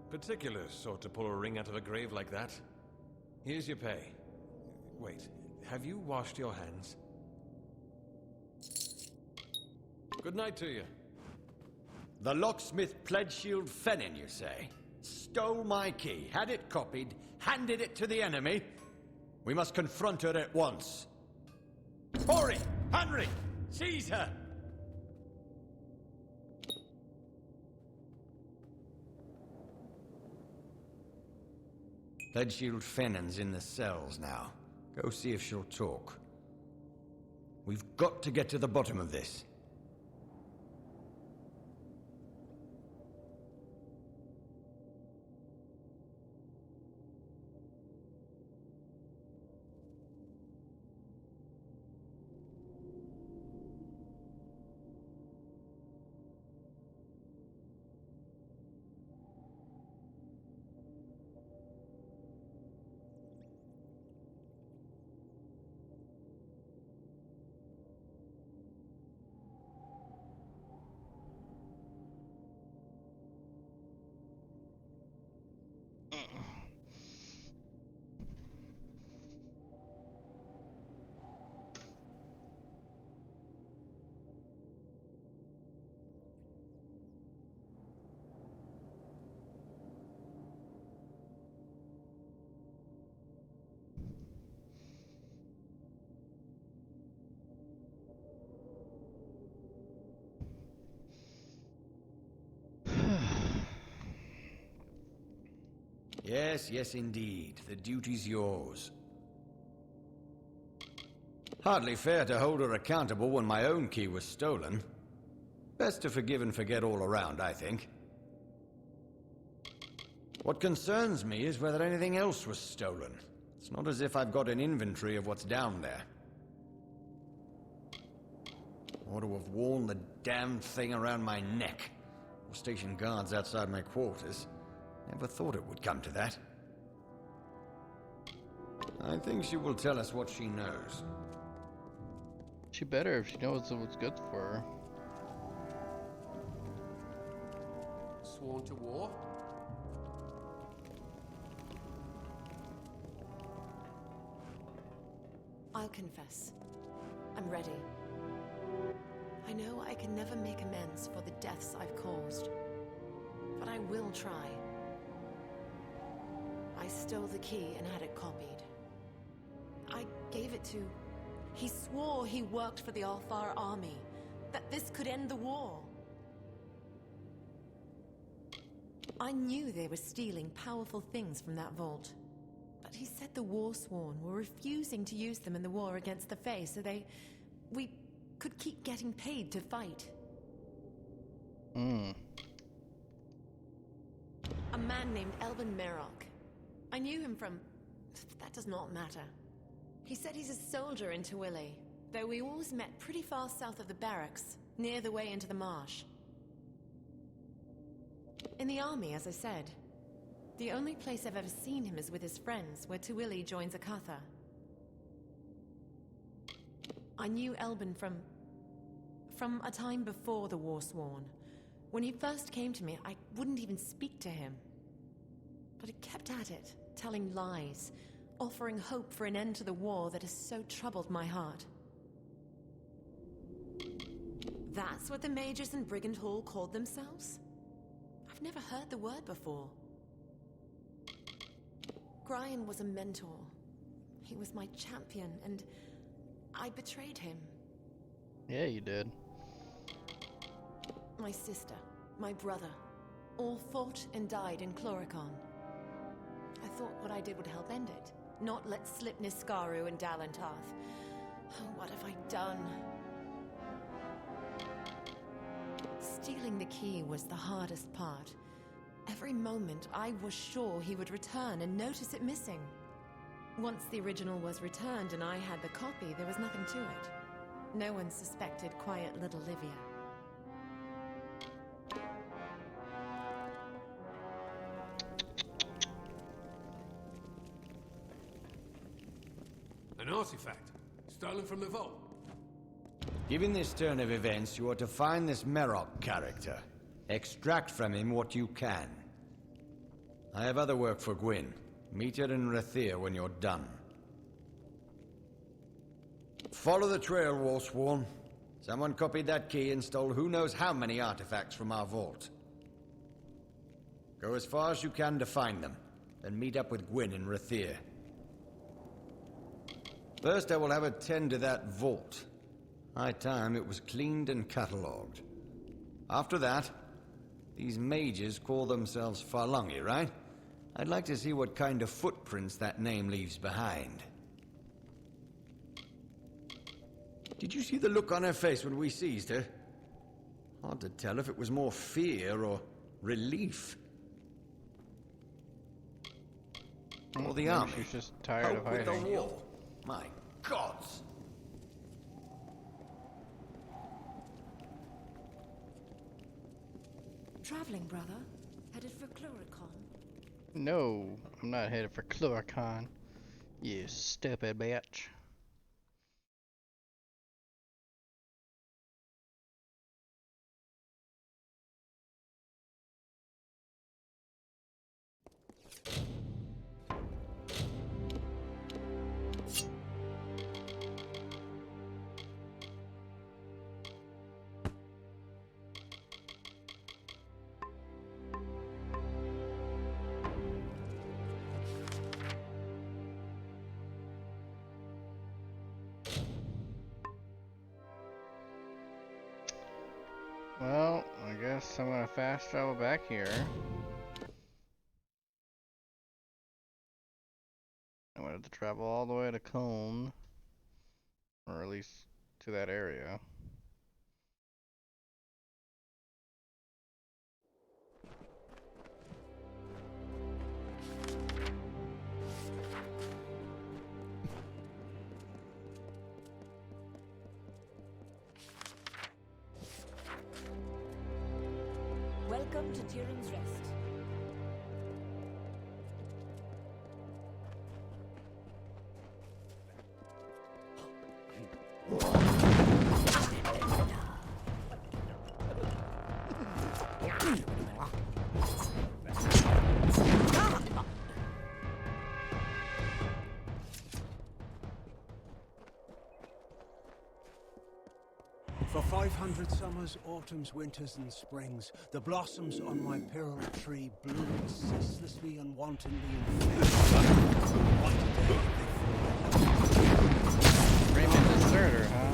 particular sort to pull a ring out of a grave like that. Here's your pay. Wait, have you washed your hands? Good night to you. The locksmith Pledgeshield Fennin, you say? Stole my key, had it copied, handed it to the enemy? We must confront her at once. Ori! Henry! Seize her! Pledgeshield Fennin's in the cells now. Go see if she'll talk. We've got to get to the bottom of this. Yes, yes, indeed. The duty's yours. Hardly fair to hold her accountable when my own key was stolen. Best to forgive and forget all around, I think. What concerns me is whether anything else was stolen. It's not as if I've got an inventory of what's down there. Ought to have worn the damned thing around my neck. Or station guards outside my quarters. Never thought it would come to that. I think she will tell us what she knows. She better if she knows what's good for her. Sworn to war? I'll confess. I'm ready. I know I can never make amends for the deaths I've caused, but I will try. I stole the key and had it copied. I gave it to... He swore he worked for the Alfar army, that this could end the war. I knew they were stealing powerful things from that vault, but he said the Warsworn were refusing to use them in the war against the Fae, so we could keep getting paid to fight. A man named Elvin Merrock. I knew him from That does not matter. He said he's a soldier in Tawili, though we always met pretty far south of the barracks, near the way into the marsh. In the army, as I said. The only place I've ever seen him is with his friends, where Tawili joins Akatha. I knew Elbin from a time before the Warsworn. When he first came to me, I wouldn't even speak to him. But he kept at it, telling lies, offering hope for an end to the war that has so troubled my heart. That's what the mages in Brigand Hall called themselves? I've never heard the word before. Brian was a mentor. He was my champion, and I betrayed him. Yeah, you did. My sister, my brother, all fought and died in Chloricon. I thought what I did would help end it, not let slip Niskaru and Dalantarth. Oh, what have I done? Stealing the key was the hardest part. Every moment, I was sure he would return and notice it missing. Once the original was returned and I had the copy, there was nothing to it. No one suspected quiet little Livia. An artifact, stolen from the vault. Given this turn of events, you are to find this Merok character. Extract from him what you can. I have other work for Gwyn. Meet her in Rathir when you're done. Follow the trail, Warsworn. Someone copied that key and stole who knows how many artifacts from our vault. Go as far as you can to find them, then meet up with Gwyn in Rathir. First, I will have her tend to that vault. High time it was cleaned and catalogued. After that, these mages call themselves Farlungi, right? I'd like to see what kind of footprints that name leaves behind. Did you see the look on her face when we seized her? Hard to tell if it was more fear or relief. Or the Maybe army. she's just tired of Cope with hiding. the war. My gods! Traveling, brother? Headed for Chloricon? No, I'm not headed for Chloricon. You stupid bitch. Well, I guess I'm gonna fast travel back here. I'm gonna have to travel all the way to Cone, or at least to that area. Welcome to Tyrion's Rest. For 500 summers, autumns, winters, and springs, the blossoms on my pearl tree bloom ceaselessly and wantonly in faith. One day they Raymond Deserter, huh?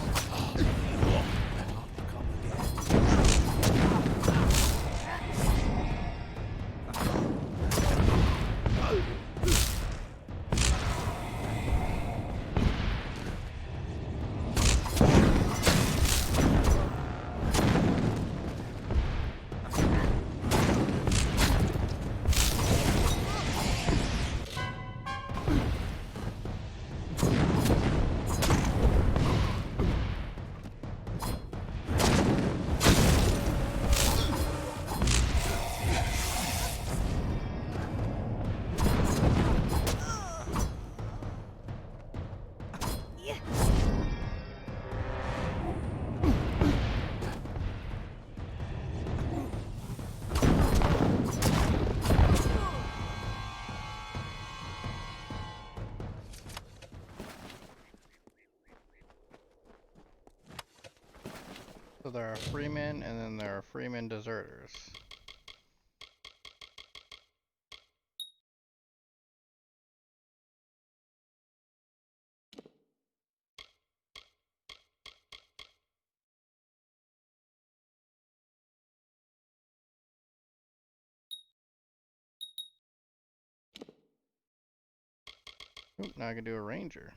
So there are freemen, and then there are freemen deserters. Oop, now I can do a ranger.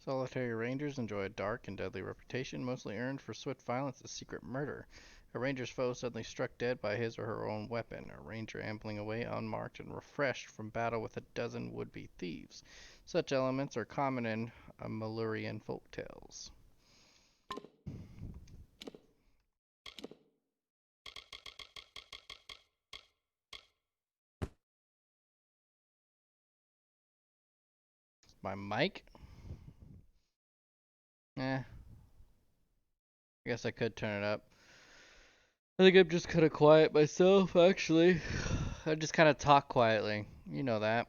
Solitary rangers enjoy a dark and deadly reputation, mostly earned for swift violence and secret murder. A ranger's foe suddenly struck dead by his or her own weapon. A ranger ambling away unmarked and refreshed from battle with a dozen would-be thieves. Such elements are common in Amalurian folktales. My mic? I guess I could turn it up. I think I'm just kind of quiet myself, actually. I just kind of talk quietly. You know that.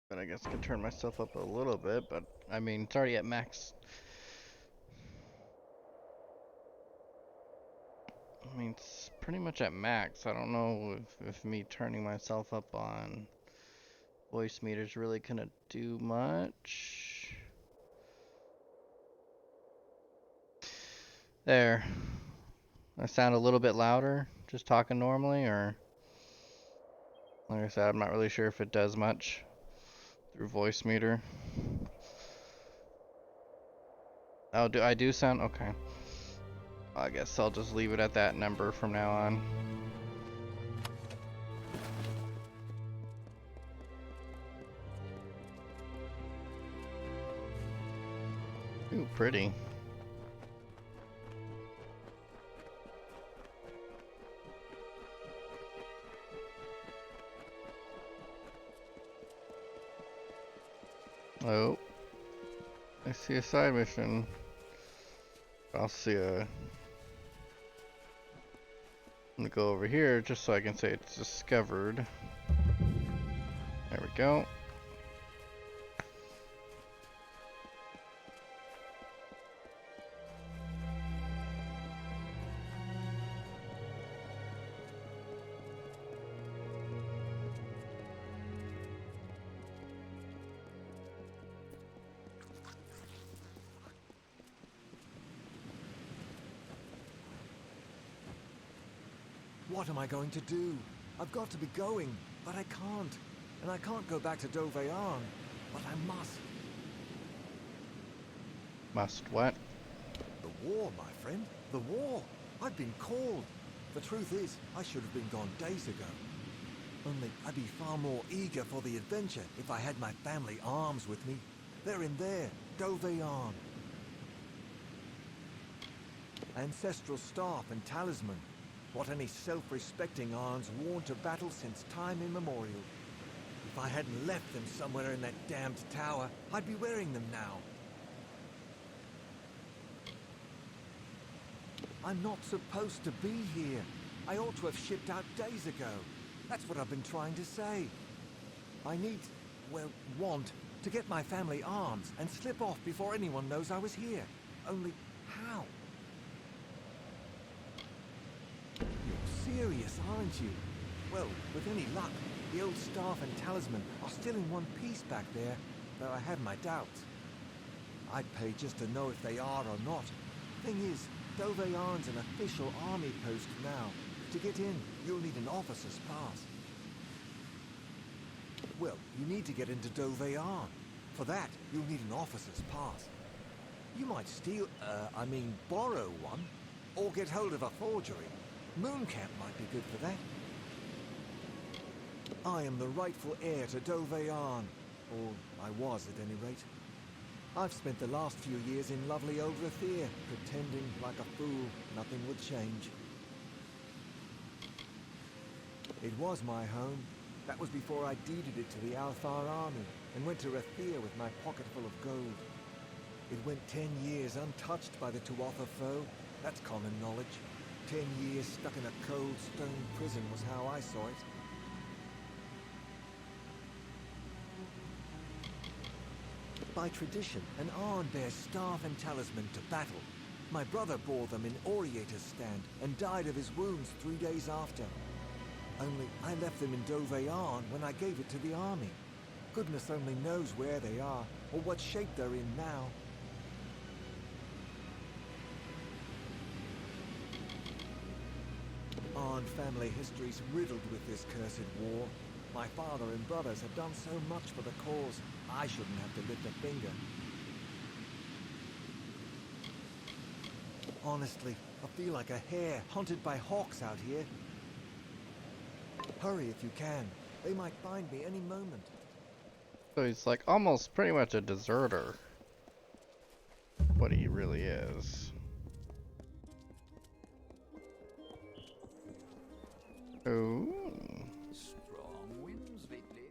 But I guess I could turn myself up a little bit, but I mean, it's already at max. I mean, it's pretty much at max. I don't know if me turning myself up on voice meters really gonna do much. There. I sound a little bit louder, just talking normally, or like I said, I'm not really sure if it does much through voice meter. Oh, I do sound okay. I guess I'll just leave it at that number from now on. Ooh, pretty. Oh, I see a side mission. I'll see a... I'm gonna go over here just so I can say it's discovered. There we go. What am I going to do? I've got to be going, but I can't. And I can't go back to Doveyan, but I must. Must what? The war, my friend. The war. I've been called. The truth is, I should have been gone days ago. Only I'd be far more eager for the adventure if I had my family arms with me. They're in there, Doveyan. Ancestral staff and talisman. What any self-respecting Arn's worn to battle since time immemorial. If I hadn't left them somewhere in that damned tower, I'd be wearing them now. I'm not supposed to be here. I ought to have shipped out days ago. That's what I've been trying to say. I need, well, want to get my family arms and slip off before anyone knows I was here. Only how? You're serious, aren't you? Well, with any luck, the old staff and talisman are still in one piece back there, though I have my doubts. I'd pay just to know if they are or not. Thing is, Doveyan's an official army post now. To get in, you'll need an officer's pass. Well, you need to get into Doveyan. For that, you'll need an officer's pass. You might steal, borrow one, or get hold of a forgery. Mooncamp might be good for that. I am the rightful heir to Doveyan, or I was at any rate. I've spent the last few years in lovely old Rathir, pretending like a fool nothing would change. It was my home, That was before I deeded it to the Alfar army and went to Rathir with my pocket full of gold. It went 10 years untouched by the Tuatha foe. That's common knowledge. 10 years stuck in a cold stone prison was how I saw it. By tradition, an Arn bears staff and talisman to battle. My brother bore them in Oriator's stand and died of his wounds 3 days after. Only I left them in Dove Arn when I gave it to the army. Goodness only knows where they are, or what shape they're in now. Arn family history's riddled with this cursed war. My father and brothers have done so much for the cause, I shouldn't have to lift a finger. Honestly, I feel like a hare hunted by hawks out here. Hurry if you can. They might find me any moment. So he's like almost pretty much a deserter. What he really is. Oh. Strong winds lately.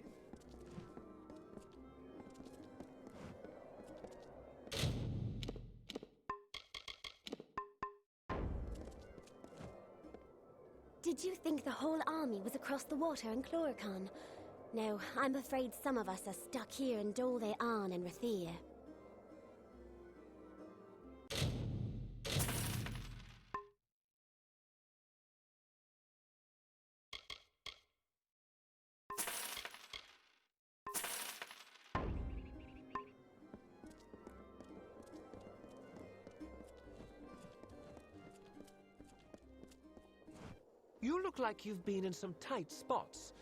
Did you think the whole army was across the water in Chloricon? No, I'm afraid some of us are stuck here in Dove Arn and Rathir. You look like you've been in some tight spots.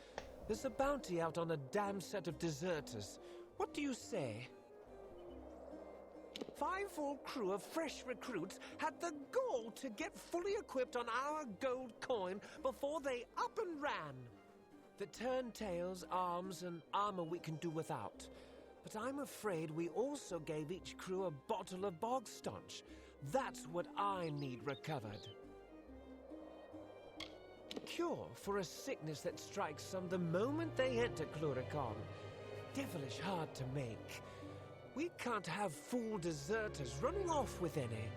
There's a bounty out on a damn set of deserters. What do you say? 5 full crew of fresh recruits had the gall to get fully equipped on our gold coin before they up and ran. The turntails, arms, and armor we can do without. But I'm afraid we also gave each crew a bottle of bog staunch. That's what I need recovered. Cure for a sickness that strikes some the moment they enter Chloricon. Devilish hard to make. We can't have fool deserters running off with any.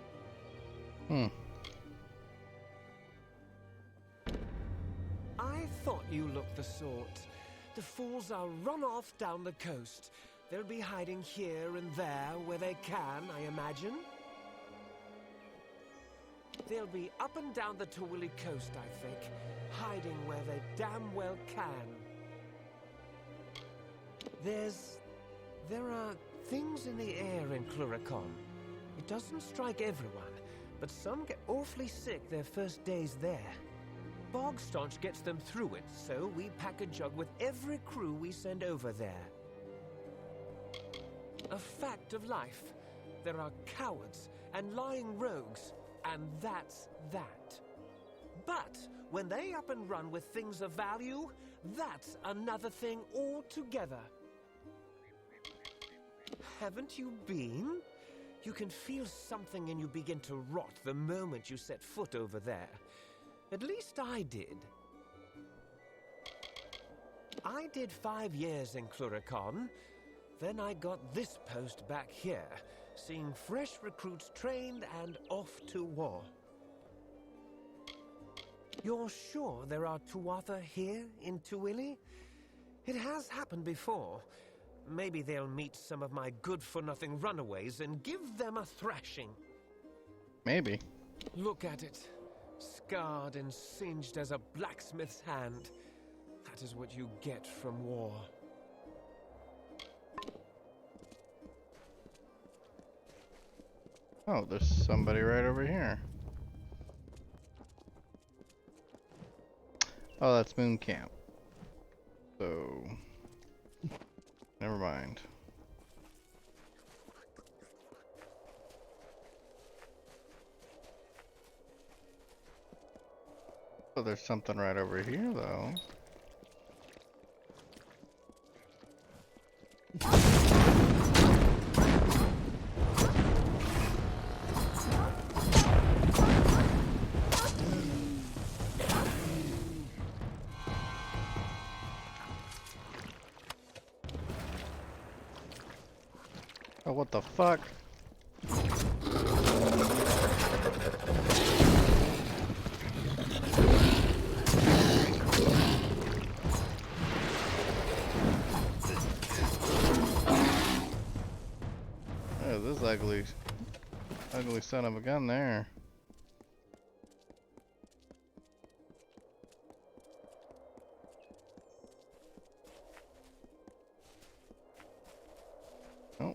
I thought you looked the sort. The fools are run off down the coast. They'll be hiding here and there where they can, I imagine. They'll be up and down the Tawili coast, I think, hiding where they damn well can. There are things in the air in Chloricon. It doesn't strike everyone, but some get awfully sick their first days there. Bog staunch gets them through it, so we pack a jug with every crew we send over there. A fact of life. There are cowards and lying rogues, and that's that. But when they up and run with things of value, that's another thing altogether. Haven't you been? You can feel something and you begin to rot the moment you set foot over there. At least I did. I did 5 years in Chloricon. Then I got this post back here, seeing fresh recruits trained and off to war. You're sure there are Tuatha here in Tawili? It has happened before. Maybe they'll meet some of my good-for-nothing runaways and give them a thrashing. Maybe. Look at it. Scarred and singed as a blacksmith's hand. That is what you get from war. Oh, there's somebody right over here. Oh, that's Moon Camp. So, never mind. Oh, there's something right over here, though. Oh, what the fuck? Oh, this ugly son of a gun there. Oh.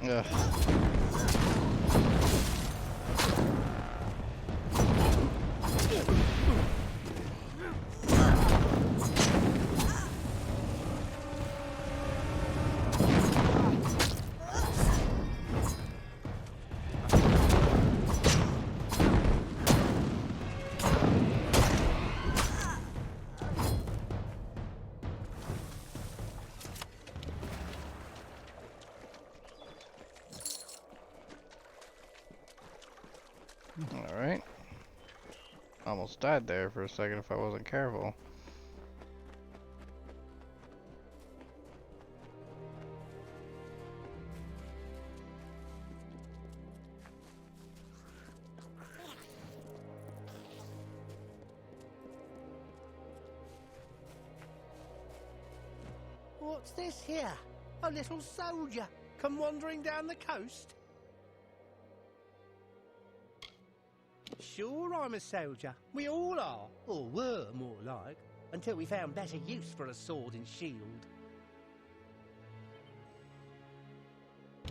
Ugh. Alright. Almost died there for a second if I wasn't careful. What's this here? A little soldier come wandering down the coast? Sure, I'm a soldier. We all are. Or were, more like. Until we found better use for a sword and shield.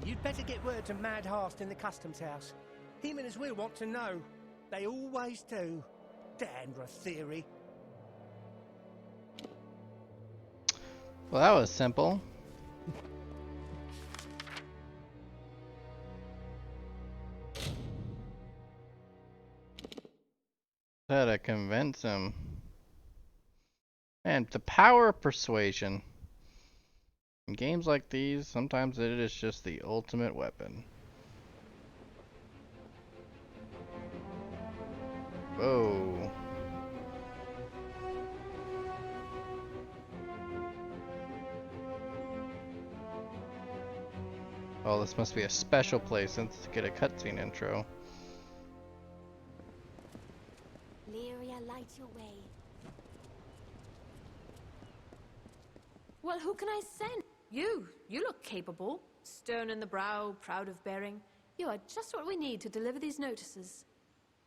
You'd better get word to Mad Hast in the customs house. Him and his will want to know. They always do. Damn theory. Well, that was simple. Had to convince him. And the power of persuasion. In games like these, sometimes it is just the ultimate weapon. Whoa. Oh, this must be a special place since to get a cutscene intro. Lyria, light your way. Well, who can I send? You look capable. Stern in the brow, proud of bearing. You are just what we need to deliver these notices.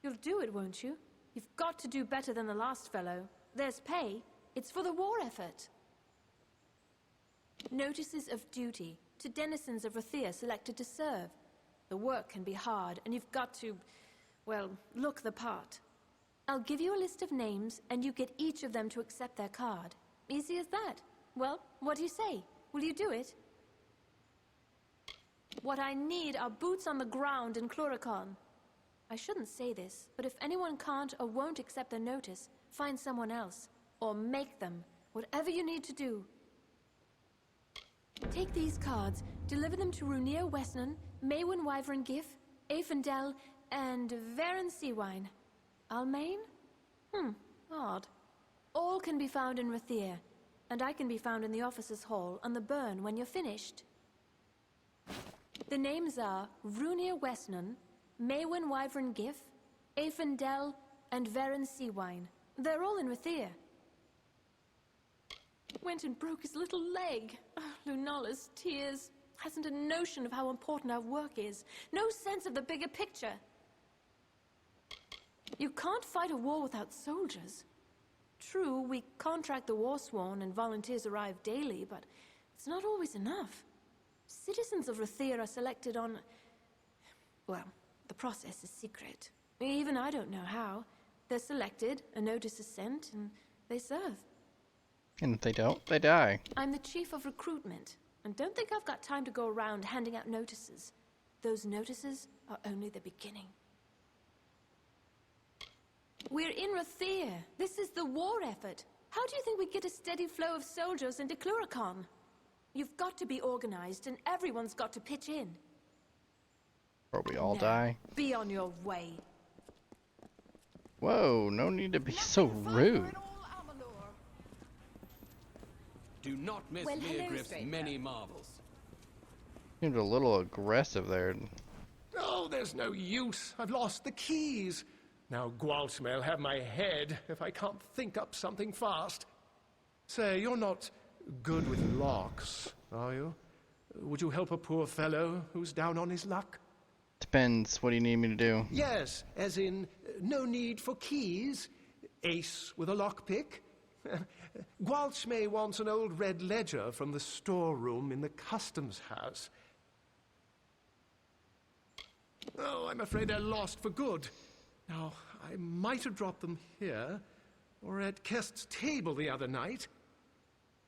You'll do it, won't you? You've got to do better than the last fellow. There's pay. It's for the war effort. Notices of duty to denizens of Rathia selected to serve. The work can be hard, and you've got to, well, look the part. I'll give you a list of names, and you get each of them to accept their card. Easy as that. Well, what do you say? Will you do it? What I need are boots on the ground in Cluricon. I shouldn't say this, but if anyone can't or won't accept the notice, find someone else. Or make them. Whatever you need to do. Take these cards, deliver them to Runir Wesnan, Maywin Wyvern Gif, Aefendel, and Varen Seawine. Almain? Odd. All can be found in Rathir, and I can be found in the officers' hall on the burn when you're finished. The names are Runir Wesnan, Maywin Wyvern Gif, Aefendel, and Varen Seawine. They're all in Rathir. Went and broke his little leg. Oh, Lunala's tears. Hasn't a notion of how important our work is. No sense of the bigger picture. You can't fight a war without soldiers. True, we contract the Warsworn and volunteers arrive daily, but it's not always enough. Citizens of Rathir are selected on... Well, the process is secret. Even I don't know how. They're selected, a notice is sent, and they serve. And if they don't, they die. I'm the chief of recruitment, and don't think I've got time to go around handing out notices. Those notices are only the beginning. We're in Rathir. This is the war effort. How do you think we get a steady flow of soldiers into Cluricon? You've got to be organized, and everyone's got to pitch in. Or we all Now, die. Be on your way. Whoa, no need to be so rude. Do not miss Well, hello, Leogriff's stranger. many marvels. Seemed a little aggressive there. Oh, there's no use. I've lost the keys. Now Gwalch may'll have my head if I can't think up something fast. Say, you're not good with locks, are you? Would you help a poor fellow who's down on his luck? Depends. What do you need me to do? Yes, as in, no need for keys. Ace with a lockpick. Gwalch may wants an old red ledger from the storeroom in the customs house. Oh, I'm afraid they're lost for good. Now, I might have dropped them here, or at Kest's table the other night.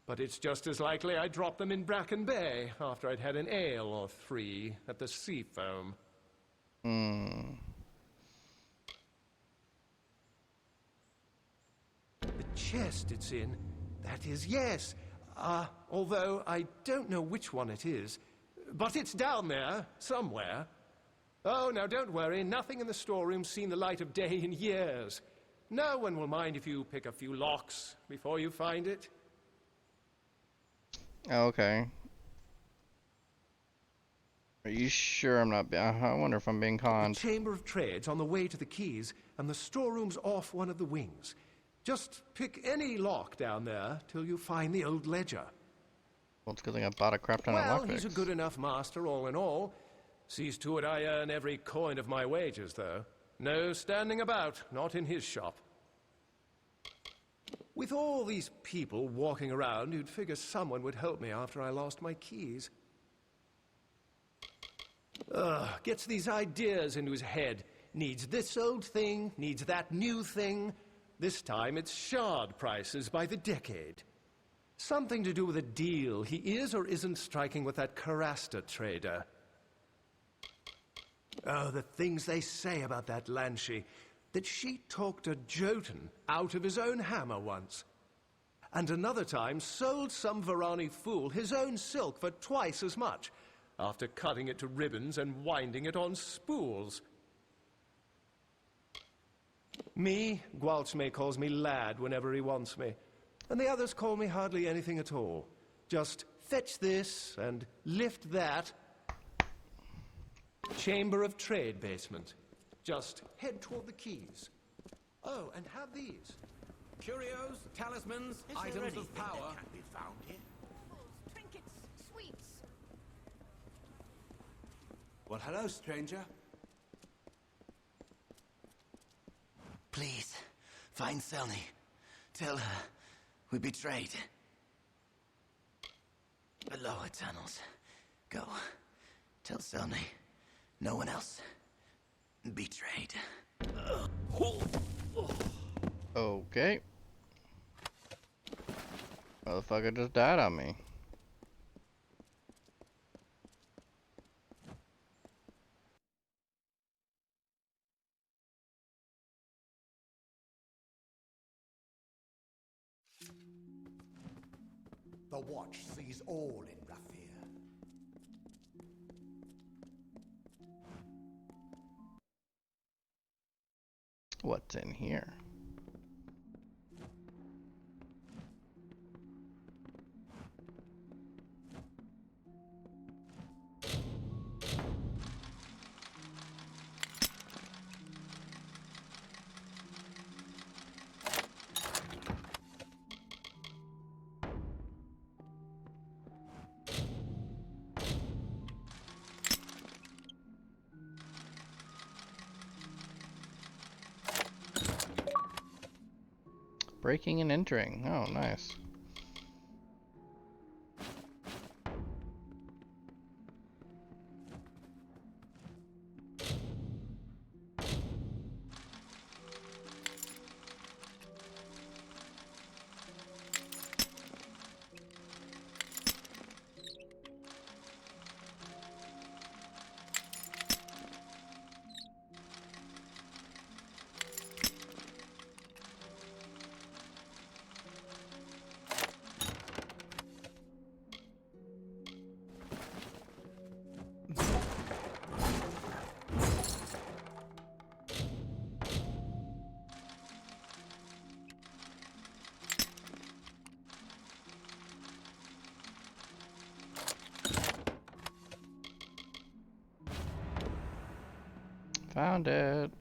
But it's just as likely I dropped them in Bracken Bay after I'd had an ale or three at the Seafoam. The chest it's in, that is, yes. Although I don't know which one it is. But it's down there, somewhere. Oh, now don't worry, nothing in the storeroom's seen the light of day in years. No one will mind if you pick a few locks before you find it. Okay. Are you sure I'm not... I wonder if I'm being conned. The Chamber of Trade's on the way to the keys, and the storeroom's off one of the wings. Just pick any lock down there till you find the old ledger. Well, it's because I bought a crap ton of Well, lockpicks. he's a good enough master, all in all. Sees to it I earn every coin of my wages, though. No standing about, not in his shop. With all these people walking around, you'd figure someone would help me after I lost my keys. Gets these ideas into his head. Needs this old thing, needs that new thing. This time it's shard prices by the decade. Something to do with a deal he is or isn't striking with that Karasta trader. Oh, the things they say about that Lanshi. That she talked a Jotun out of his own hammer once. And another time sold some Varani fool his own silk for twice as much, after cutting it to ribbons and winding it on spools. Me, Gwalchme calls me lad whenever he wants me, and the others call me hardly anything at all. Just fetch this and lift that. Chamber of Trade basement. Just head toward the keys. Oh, and have these. Curios, talismans, items of power. That can be found here. Trinkets, sweets. Well, hello, stranger. Please, find Selny. Tell her we betrayed. The lower tunnels. Go. Tell Selny. No one else. Betrayed. Okay. Motherfucker just died on me. The Watch sees all in Rathir. What's in here? Breaking and entering. Oh, nice. Found it.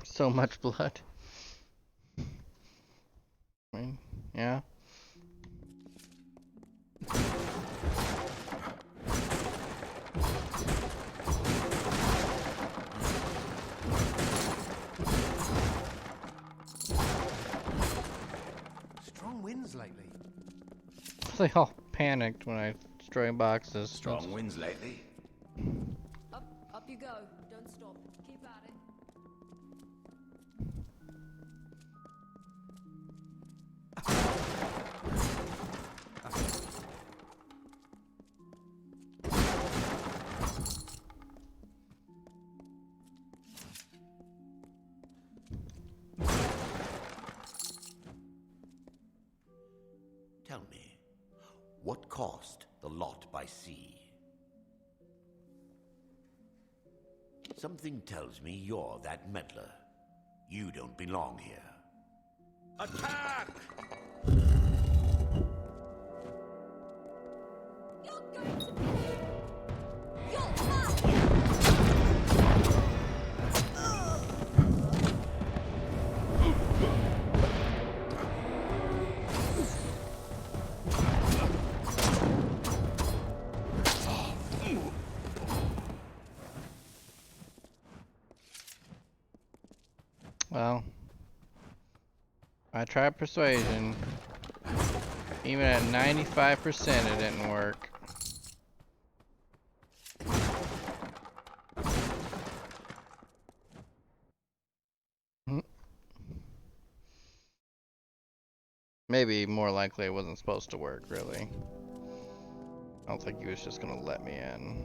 So much blood. I mean, yeah. Strong winds lately. They all panicked when I destroyed boxes. Strong winds lately. Up you go. Don't stop. Keep at it. Tell me, what cost the lot by sea? Something tells me you're that meddler. You don't belong here. Attack! Well, I tried persuasion. Even at 95%, it didn't work. Maybe more likely it wasn't supposed to work, really. I don't think he was just gonna let me in.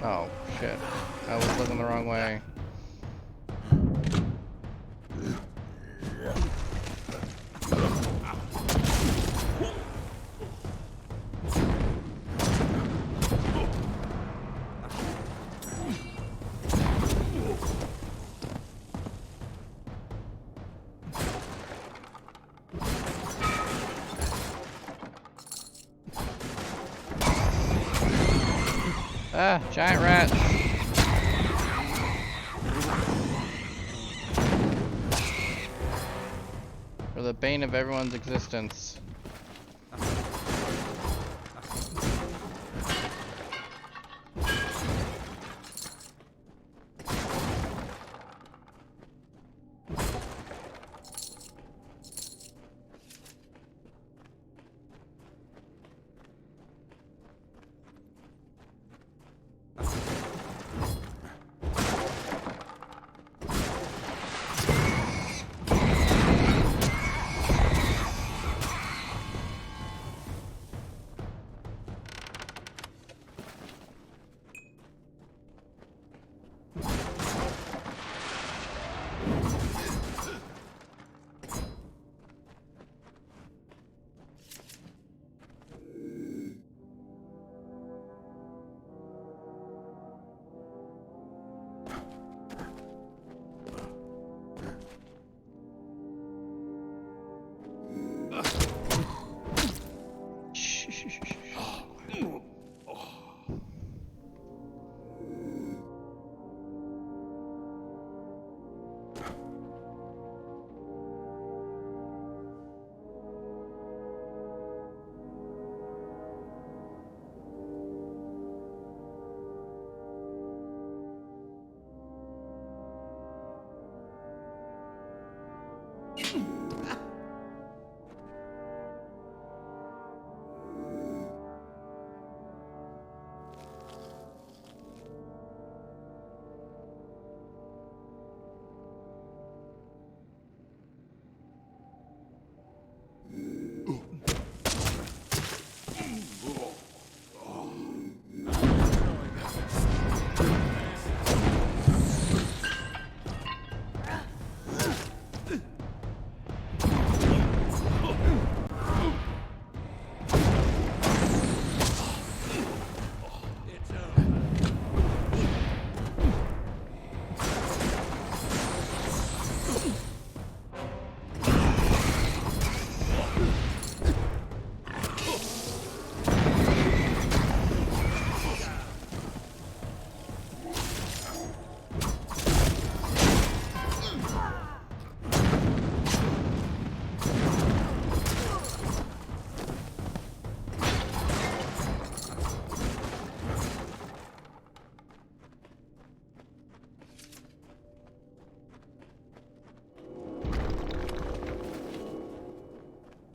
Oh, shit. I was looking the wrong way. Ah, giant rats. For the bane of everyone's existence.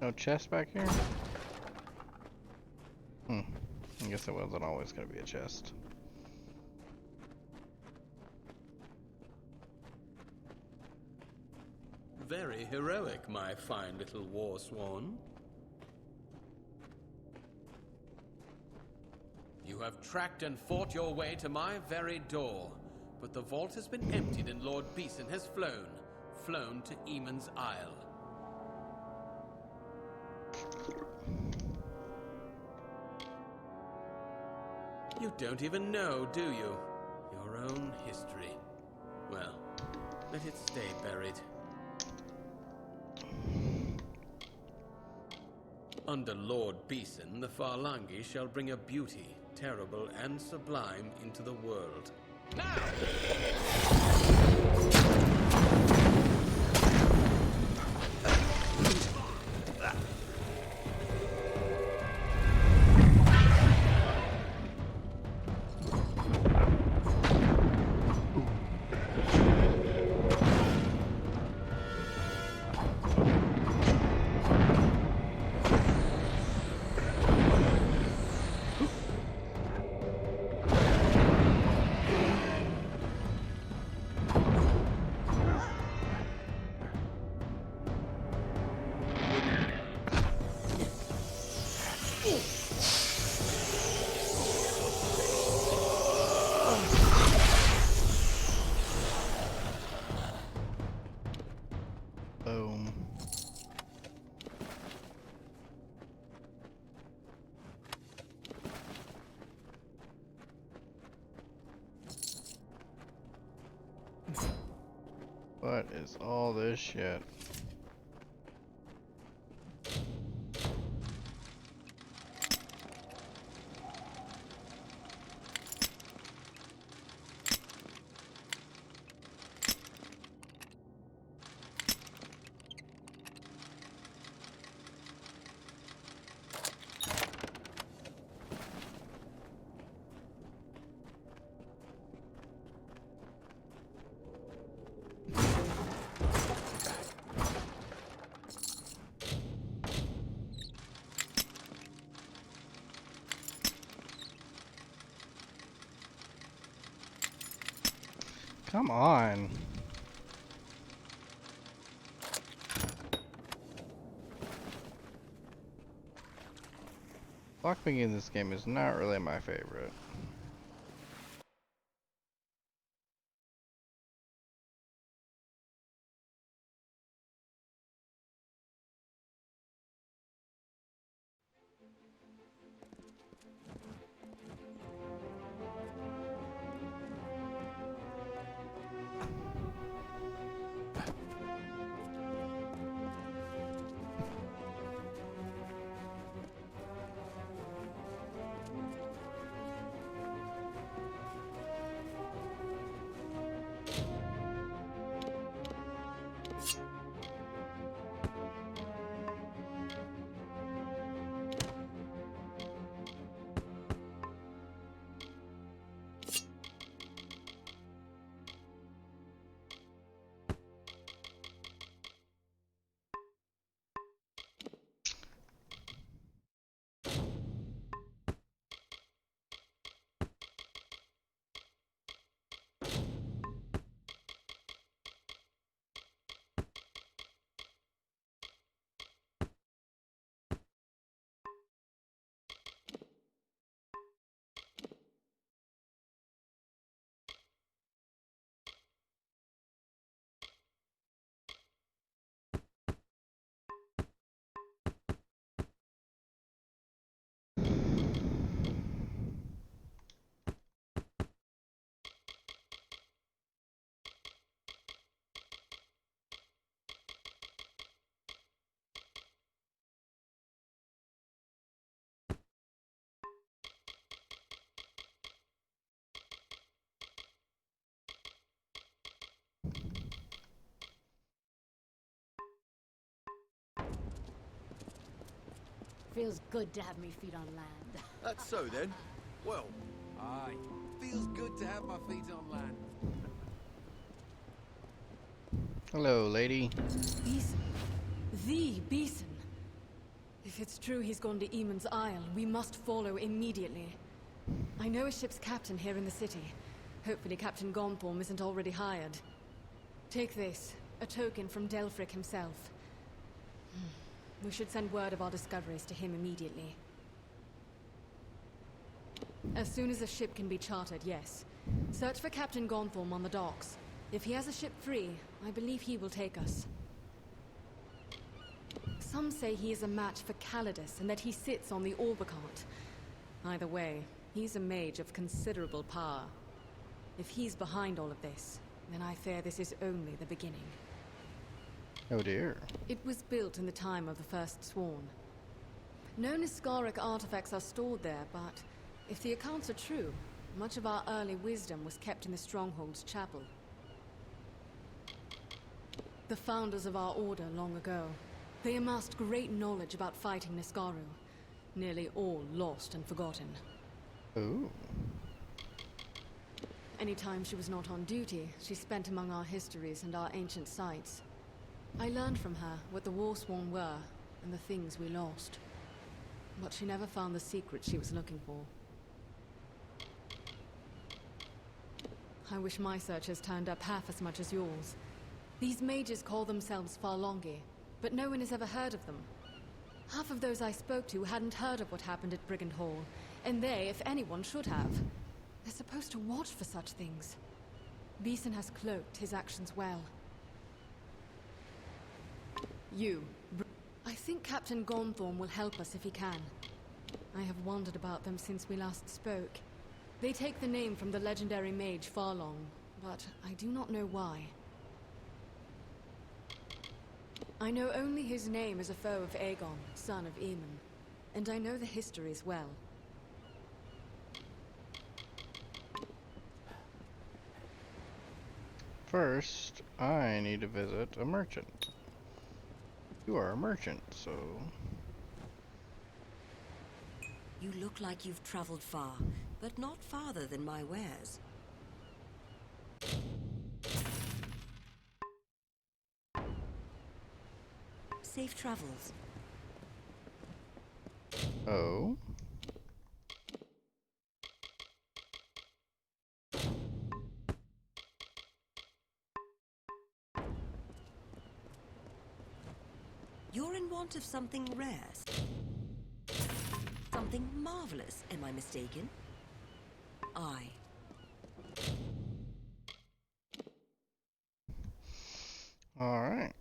No chest back here? I guess it wasn't always gonna be a chest. Very heroic, my fine little war swan. You have tracked and fought your way to my very door, but the vault has been emptied and Lord Beeson has flown to Eamon's Isle. You don't even know, do you? Your own history. Well, let it stay buried. Under Lord Beeson, the Farlangi shall bring a beauty, terrible and sublime, into the world. Boom. What is all this shit? Come on. Lockpicking in this game is not really my favorite. Feels good to have me feet on land. That's so then. Well, aye. Feels good to have my feet on land. Hello, lady. Beeson. The Beeson. If it's true he's gone to Eamon's Isle, we must follow immediately. I know a ship's captain here in the city. Hopefully Captain Gonthorm isn't already hired. Take this, a token from Delfric himself. We should send word of our discoveries to him immediately. As soon as a ship can be chartered, yes. Search for Captain Gonthorm on the docks. If he has a ship free, I believe he will take us. Some say he is a match for Calidus and that he sits on the Orbicart. Either way, he's a mage of considerable power. If he's behind all of this, then I fear this is only the beginning. Oh dear. It was built in the time of the First Sworn. No Niscaric artifacts are stored there, but if the accounts are true, much of our early wisdom was kept in the Stronghold's chapel. The founders of our order long ago, they amassed great knowledge about fighting Niscaru. Nearly all lost and forgotten. Ooh. Anytime she was not on duty, she spent among our histories and our ancient sites. I learned from her what the Warsworn were and the things we lost. But she never found the secret she was looking for. I wish my searchers turned up half as much as yours. These mages call themselves Farlongi, but no one has ever heard of them. Half of those I spoke to hadn't heard of what happened at Brigand Hall, and they, if anyone, should have. They're supposed to watch for such things. Beeson has cloaked his actions well. I think Captain Gonthorm will help us if he can. I have wondered about them since we last spoke. They take the name from the legendary mage Farlong, but I do not know why. I know only his name is a foe of Aegon, son of Aemon, and I know the histories well. First, I need to visit a merchant. You are a merchant, so... You look like you've traveled far, but not farther than my wares. Safe travels. Oh? You're in want of something rare. Something marvelous, am I mistaken? Aye. Alright.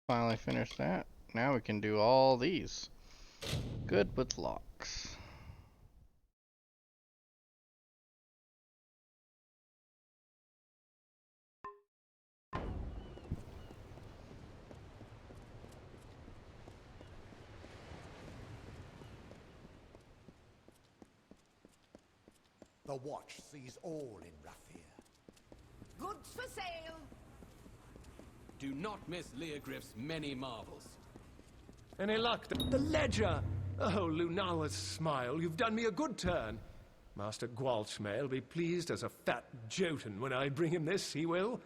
Finally finished that. Now we can do all these. Good with locks. The watch sees all in Raphir. Goods for sale! Do not miss Leogriff's many marvels. Any luck? The ledger! Oh, Lunala's smile, you've done me a good turn. Master Gwalchmay'll be pleased as a fat Jotun when I bring him this, he will.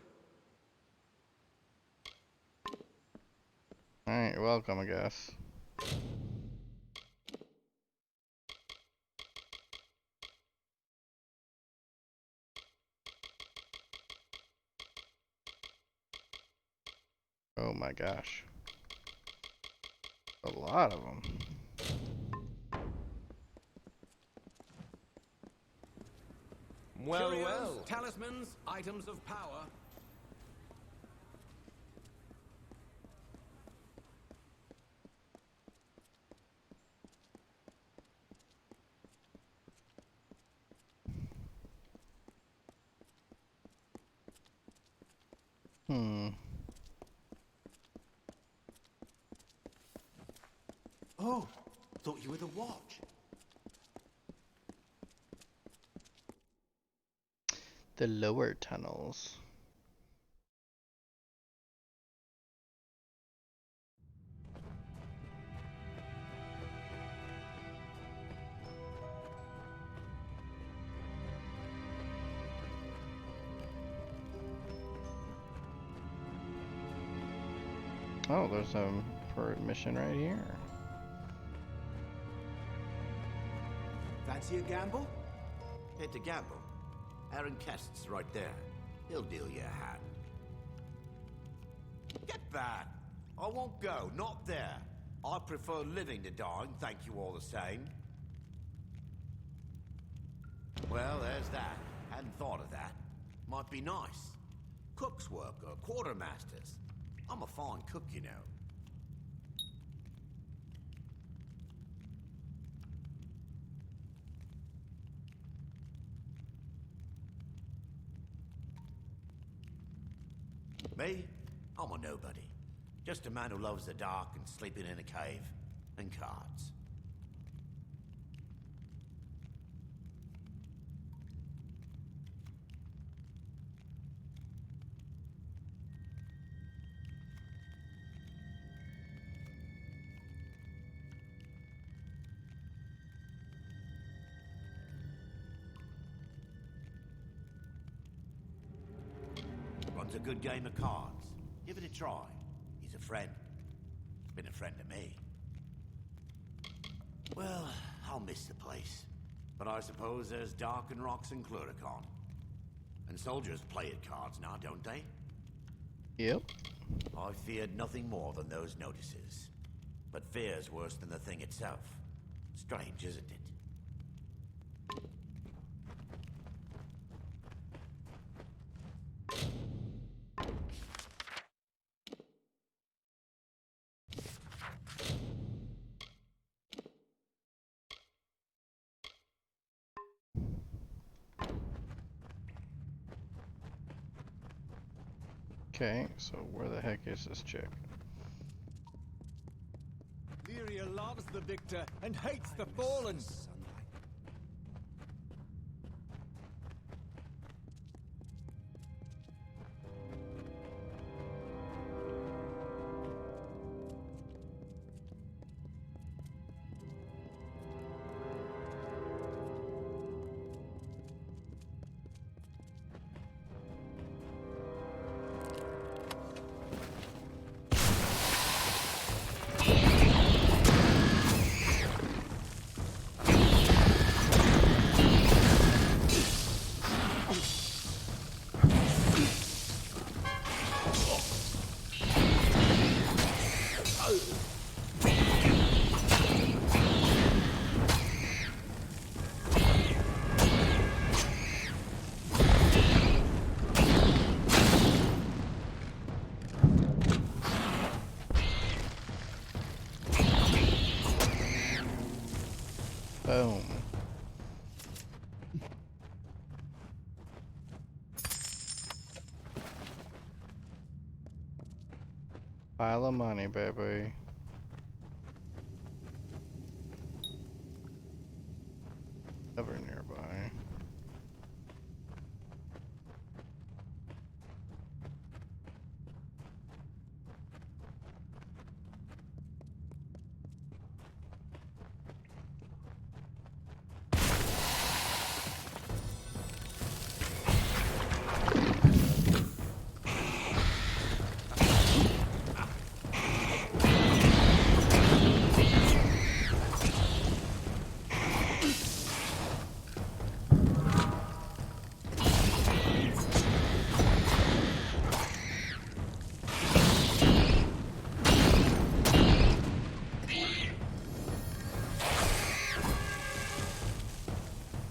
Alright, you're welcome, I guess. Oh my gosh. A lot of them. Well, Curios, well. Talismans, items of power. Oh, thought you were the watch. The lower tunnels. Oh, there's for a mission right here. Fancy a gamble? Here to gamble. Aaron Kest's right there. He'll deal you a hand. Get back! I won't go, not there. I prefer living to dying, thank you all the same. Well, there's that. Hadn't thought of that. Might be nice. Cook's work or quartermaster's. I'm a fine cook, you know. Me? I'm a nobody. Just a man who loves the dark and sleeping in a cave. And cards. Runs a good game of cards. Give it a try. He's a friend. Been a friend to me. Well, I'll miss the place. But I suppose there's Dark and Rocks in Cluricon. And soldiers play at cards now, don't they? Yep. I feared nothing more than those notices. But fear's worse than the thing itself. Strange, isn't it? Okay, so where the heck is this chick? Lyria loves the victor and hates the fallen. Boom. Pile of money, baby. Ever nearby.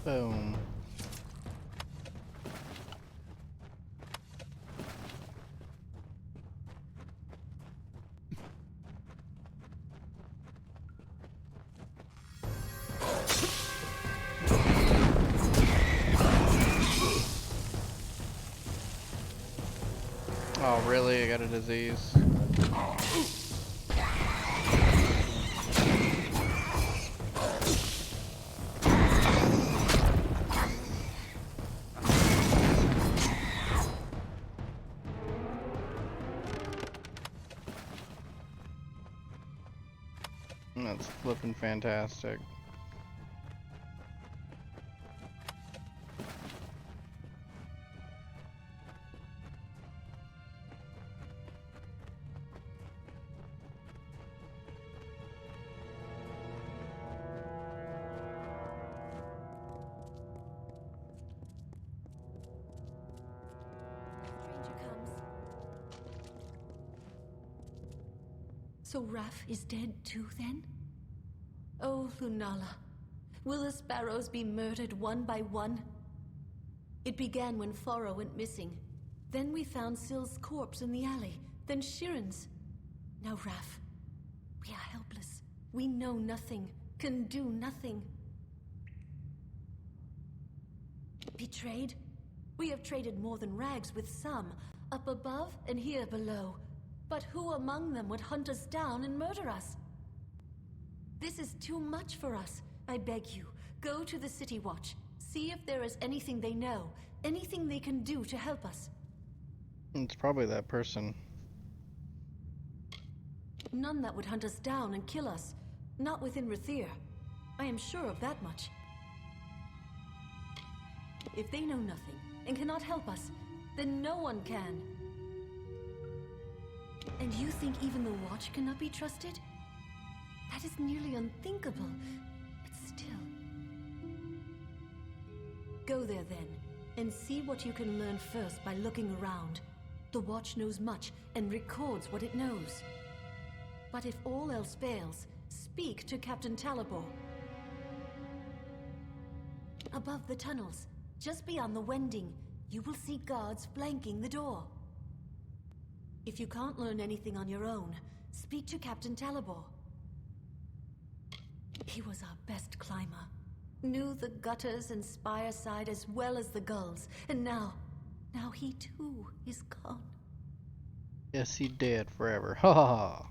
Boom. Oh, really? I got a disease. That's flipping fantastic. So Raph is dead too, then? Oh, Lunala, will the sparrows be murdered one by one? It began when Foro went missing. Then we found Syl's corpse in the alley, then Shiren's. Now Raph, we are helpless. We know nothing, can do nothing. Betrayed? We have traded more than rags with some, up above and here below. But who among them would hunt us down and murder us? This is too much for us. I beg you, go to the City Watch. See if there is anything they know, anything they can do to help us. It's probably that person. None that would hunt us down and kill us. Not within Rathir. I am sure of that much. If they know nothing and cannot help us, then no one can. And you think even the Watch cannot be trusted? That is nearly unthinkable, but still. Go there then, and see what you can learn first by looking around. The Watch knows much and records what it knows. But if all else fails, speak to Captain Talabor. Above the tunnels, just beyond the Wending, you will see guards flanking the door. If you can't learn anything on your own, speak to Captain Talabor. He was our best climber. Knew the gutters and spire side as well as the gulls. And now he too is gone. Yes, he did forever. Ha ha ha.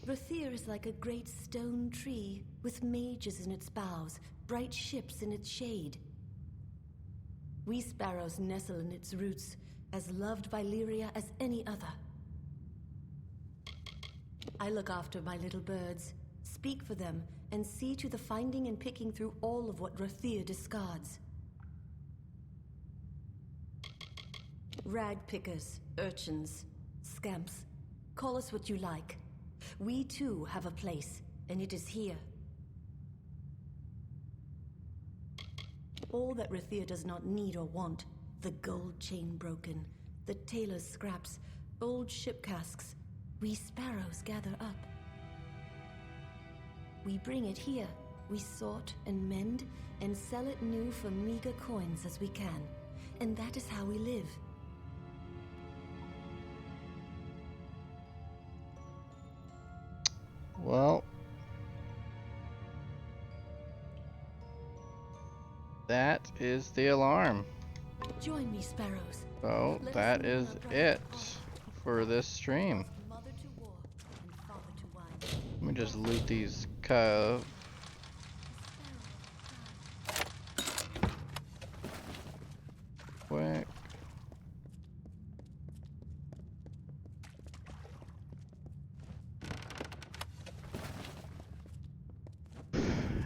Rathir is like a great stone tree, with mages in its boughs, bright ships in its shade. We sparrows nestle in its roots, as loved by Lyria as any other. I look after my little birds, speak for them, and see to the finding and picking through all of what Rathir discards. Rag pickers, urchins, scamps, call us what you like. We too have a place, and it is here. All that Rathir does not need or want, the gold chain broken, the tailor's scraps, old ship casks, we sparrows gather up. We bring it here, we sort and mend, and sell it new for meager coins as we can. And that is how we live. Well, that is the alarm. Join me, sparrows. So that is it for this stream. Let me just loot these quick.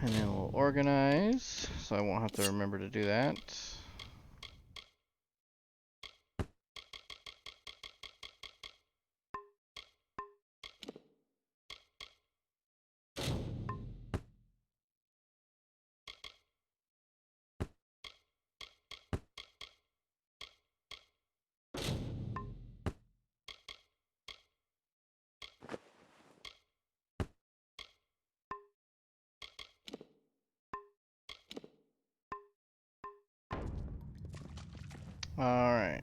And then we'll organize, so I won't have to remember to do that. All right.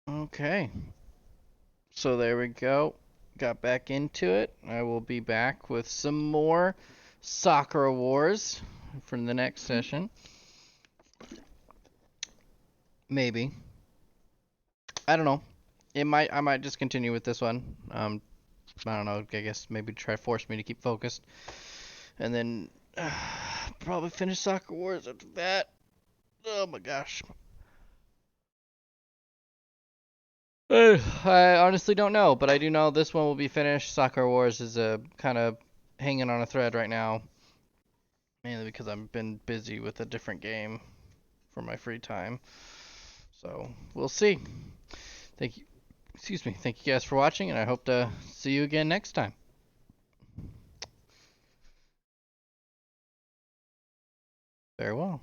Okay. So there we go. Got back into it. I will be back with some more Sakura Wars for the next session. Maybe. I don't know. I might just continue with this one. I don't know. I guess maybe try to force me to keep focused, and then probably finish Soccer Wars after that. Oh my gosh. I honestly don't know, but I do know this one will be finished. Soccer Wars is kind of hanging on a thread right now, mainly because I've been busy with a different game for my free time. So we'll see. Thank you. Excuse me. Thank you guys for watching, and I hope to see you again next time. Farewell.